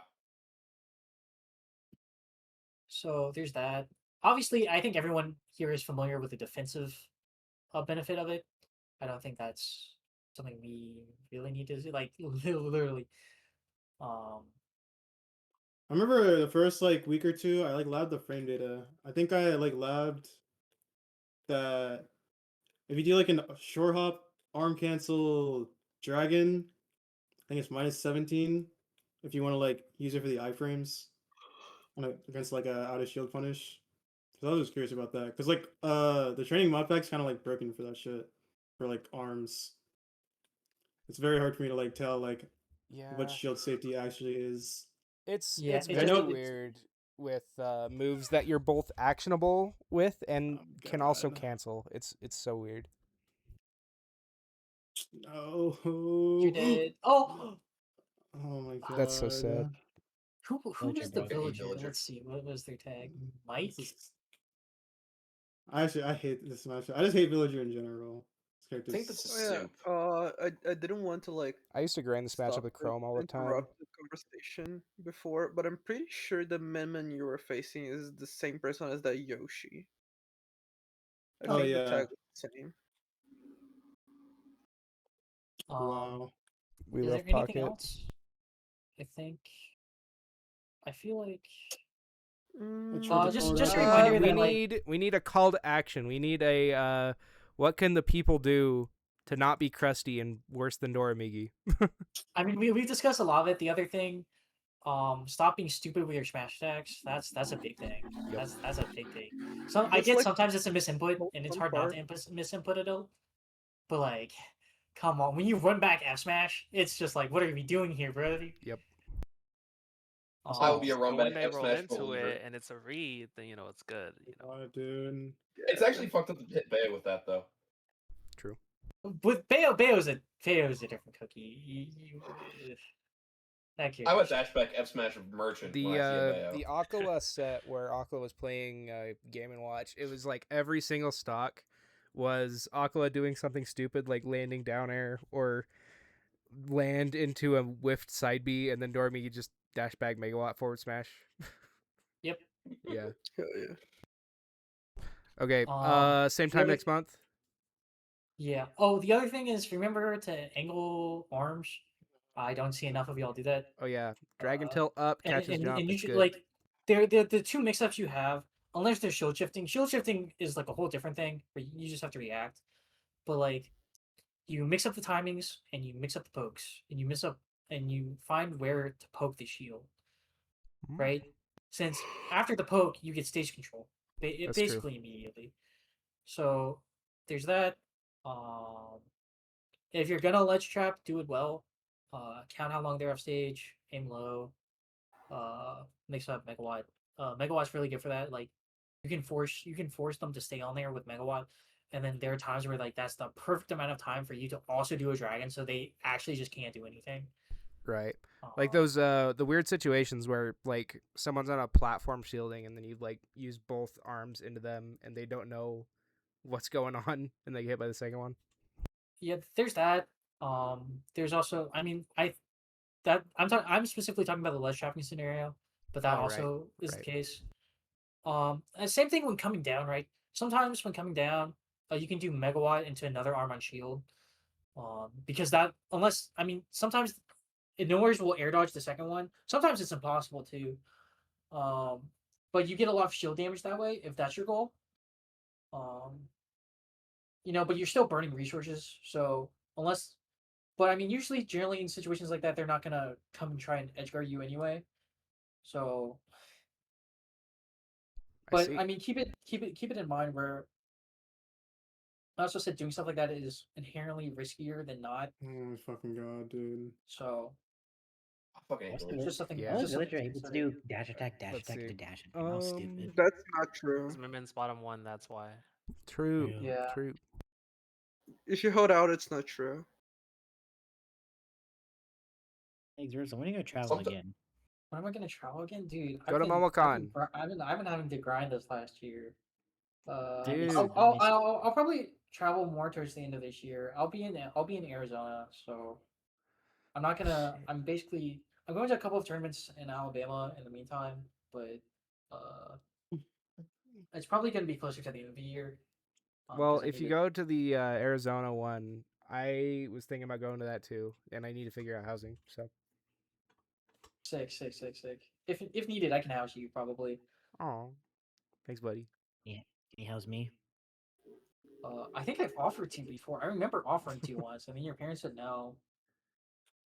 So there's that. Obviously, I think everyone here is familiar with the defensive benefit of it. I don't think that's something we really need to do. Like literally. I remember the first like week or two, I like labbed the frame data. I think I like labbed that if you do like a short hop arm cancel dragon, I think it's -17 if you want to like use it for the iframes against like a out of shield punish. So I was just curious about that because like the training mod pack's kind of like broken for that shit for like arms. It's very hard for me to like tell like what shield safety actually is. It's very weird with moves that you're both actionable with and can also cancel. It's so weird. No. You did. Oh. Oh my god. That's so sad. Who is the villager? Let's see. What was their tag? Mike? I hate this match. I just hate villager in general. I think that's a soup. I didn't want to like. I used to grind this matchup with Chrome all the time. Interrupt the conversation before, but I'm pretty sure the Minmin you were facing is the same person as that Yoshi. I think the tag is the same. Wow. We is love there anything Pocket. else? I feel like. Just a reminder we need a call to action. We need a what can the people do to not be crusty and worse than Dormigi? I mean, we've discussed a lot of it. The other thing stop being stupid with your smash attacks. That's a big thing. Yep. That's a big thing. So I That's get like sometimes it's a misinput the and it's fun hard not part. to misinput it all. But like, come on, when you run back F smash, it's just like, what are we doing here, bro? Yep. I will be a But run when back they F roll smash into believer. it and it's a read, then you know it's good. You know. Dude. It's actually fucked up to hit Bay with that though. True. With Bayo's a different cookie. That I would character. dash back F smash Merchant when I see a Bayo. The Aquila set where Aquila was playing Game and Watch, it was like every single stock was Aquila doing something stupid like landing down air or land into a whiffed side B, and then Dormy just dash back Megawatt forward smash. Yep. Yeah. Hell yeah. Okay. Same time next month. Yeah. Oh, the other thing is remember to angle arms. I don't see enough of y'all do that. Oh yeah, Dragon Tilt up, catches jump. And you It's should good. like the two mix-ups you have, unless there's shield shifting. Shield shifting is like a whole different thing where you just have to react. But like you mix up the timings and you mix up the pokes and you find where to poke the shield. Right? Since after the poke you get stage control. Basically immediately. So there's that. If you're gonna ledge trap, do it well. Count how long they're off stage, aim low, mix up Megawatt. Megawatt's really good for that. Like you can force them to stay on there with Megawatt, and then there are times where like that's the perfect amount of time for you to also do a dragon, so they actually just can't do anything. Right. Like those the weird situations where like someone's on a platform shielding and then you like use both arms into them and they don't know what's going on and they get hit by the second one. Yeah, there's that. There's also, I mean, I'm specifically talking about the ledge trapping scenario, but that also is the case. And same thing when coming down, right? Sometimes when coming down, you can do Megawatt into another arm on shield. Because that, unless, I mean, sometimes Ignorers will air dodge the second one. Sometimes it's impossible too. But you get a lot of shield damage that way if that's your goal. But you're still burning resources. So but I mean, usually, generally in situations like that, they're not gonna come and try and edgeguard you anyway. So, but I mean, keep it in mind where I also said doing stuff like that is inherently riskier than not. Oh my fucking god, dude. So, Just something. Yeah. Villager able to do dash attack to dash. How stupid. That's not true. Min's bottom one. That's why. True. Yeah. True. If you hold out, it's not true. Hey, Xerzo, when are you gonna travel again? When am I gonna travel again, dude? Go to Momocon. I've been having to grind this last year. Dude, I'll probably travel more towards the end of this year. I'll be in Arizona, so I'm not gonna. I'm going to a couple of tournaments in Alabama in the meantime, but it's probably gonna be closer to the end of the year. Well, if you go to the Arizona one, I was thinking about going to that too, and I need to figure out housing. So sick. If needed, I can house you probably. Oh, thanks, buddy. Yeah, can you house me? I think I've offered to before. I remember offering to once, and then your parents said no.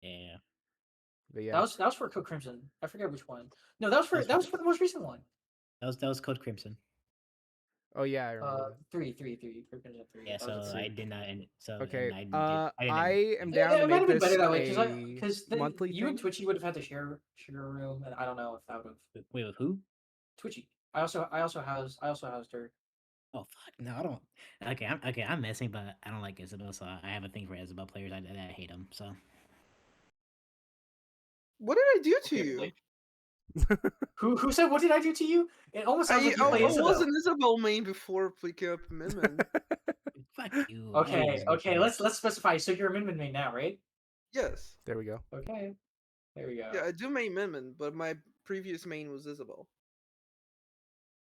Yeah. But yeah. That was for Code Crimson. I forget which one. No, that was for the most recent one. That was Code Crimson. Oh yeah, I remember. 3. Code Crimson 3. Yeah, so I did not. So okay. I am down to make this better that way because monthly. You and Twitchy would have had to share a room, and I don't know if that would have. Wait, with who? Twitchy. I also housed her. Oh fuck no, I don't. Okay, I'm messing, but I don't like Isabel, so I have a thing for Isabel players. I hate them. So. What did I do to you? Who said what did I do to you? It almost sounds like you play Isabel. I was an Isabel main before picking up Min. Fuck you. Okay. Let's specify. So you're a Min main now, right? Yes. There we go. Okay. There we go. Yeah, I do main Min, but my previous main was Isabel.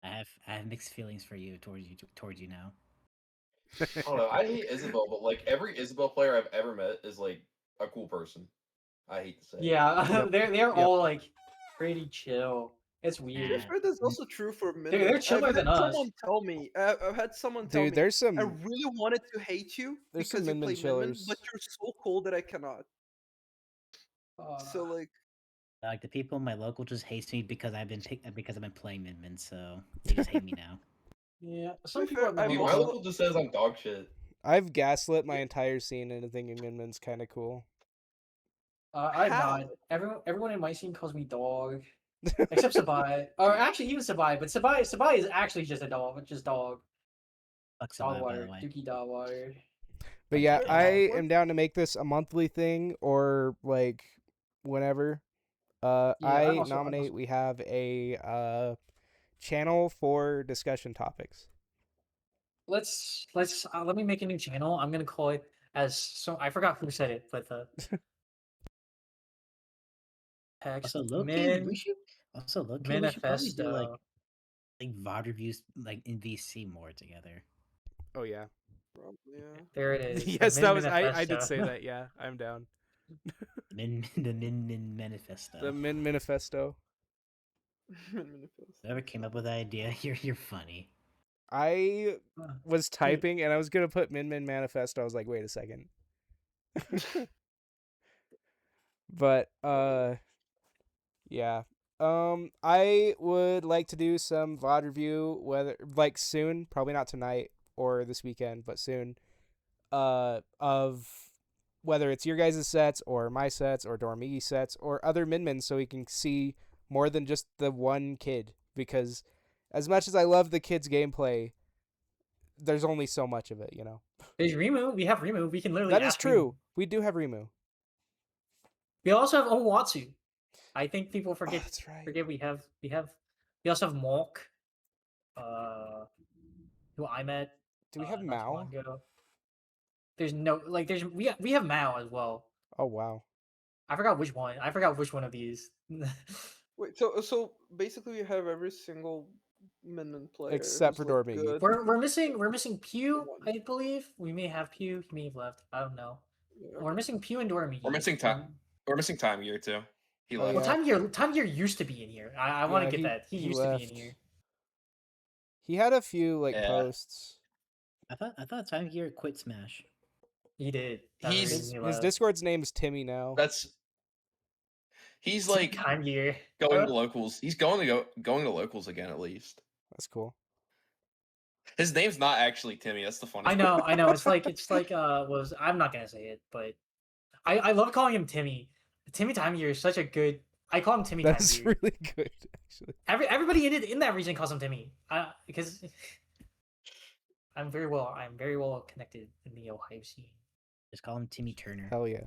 I have mixed feelings for you towards you now. I don't know. I hate Isabel, but like every Isabel player I've ever met is like a cool person. I hate to say. Yeah, they're all like pretty chill. It's weird. I've heard that's also true for Min. They're chiller than us. Someone tell me. I've had someone tell me. There's some. I really wanted to hate you because you play Min, but you're so cool that I cannot. So like. Like the people in my local just hate me because I've been playing Min Min, so they just hate me now. Yeah, To some be people fair, at my I've Dude, my local. local just says I'm dog shit. I've gaslit my entire scene into thinking Min Min's kind of cool. I'm How? not. Everyone in my scene calls me dog, except Sabai. Or actually, even Sabai. But Sabai is actually just a dog. Just dog. Fuck Dog Sabai, by the water. way. Dookie dog water. But yeah, Fair I enough. am down to make this a monthly thing or like whenever. Yeah, I nominate we have a channel for discussion topics. Let me make a new channel. I'm gonna call it I forgot who said it, but text Also, min we should probably do manifesto. like VOD reviews like in VC more together. Oh yeah. Yeah. There it is. Yes, the that Min was I did Manifesto. say that. Yeah, I'm down. The Min manifesto. The Min Manifesto. Whoever came up with that idea, you're funny. I was typing and I was gonna put Min Manifesto. I was like, wait a second. But yeah. I would like to do some VOD review, whether like soon, probably not tonight or this weekend, but soon. Of whether it's your guys' sets or my sets or Dormigi sets or other Min, so we can see more than just the one kid. Because as much as I love the kid's gameplay, there's only so much of it, you know. There's Rimu. We have Rimu. We can literally. That is ask true. Rimu. We do have Rimu. We also have Owatsu. I think people forget. That's right. Forget we also have Malk. Who I met. Do we have not too long Mao? ago. There's no we have Mao as well. Oh wow. I forgot which one. I forgot which one of these. Wait, so basically we have every single Min player Except who's, for like, Dormigi. good. We're missing Pew, I believe. We may have Pew. He may have left. I don't know. Yeah. We're missing Pew and Dormigi. We're missing time. We're missing Time Gear too. He Oh, left. yeah. Well, Time Gear used to be in here. I want to get that. He used to be in here. He had a few Yeah. posts. I thought Time Gear quit Smash. He did. That's the reason he His left. Discord's name's Timmy now. He's like Time Gear. going to locals. He's going to locals again at least. That's cool. His name's not actually Timmy. That's the funny. I know. It's like I'm not gonna say it, but I love calling him Timmy. Timmy Time Gear is such a good. I call him Timmy. That's Time Gear. really good, actually. Everybody in that region calls him Timmy. Because I'm very well connected in the Ohio scene. Just call him Timmy Turner. Hell yeah.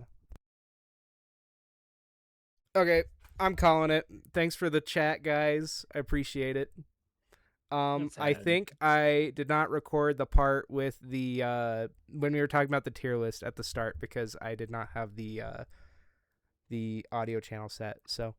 Okay, I'm calling it. Thanks for the chat, guys. I appreciate it. I think I did not record the part with the when we were talking about the tier list at the start because I did not have the audio channel set. So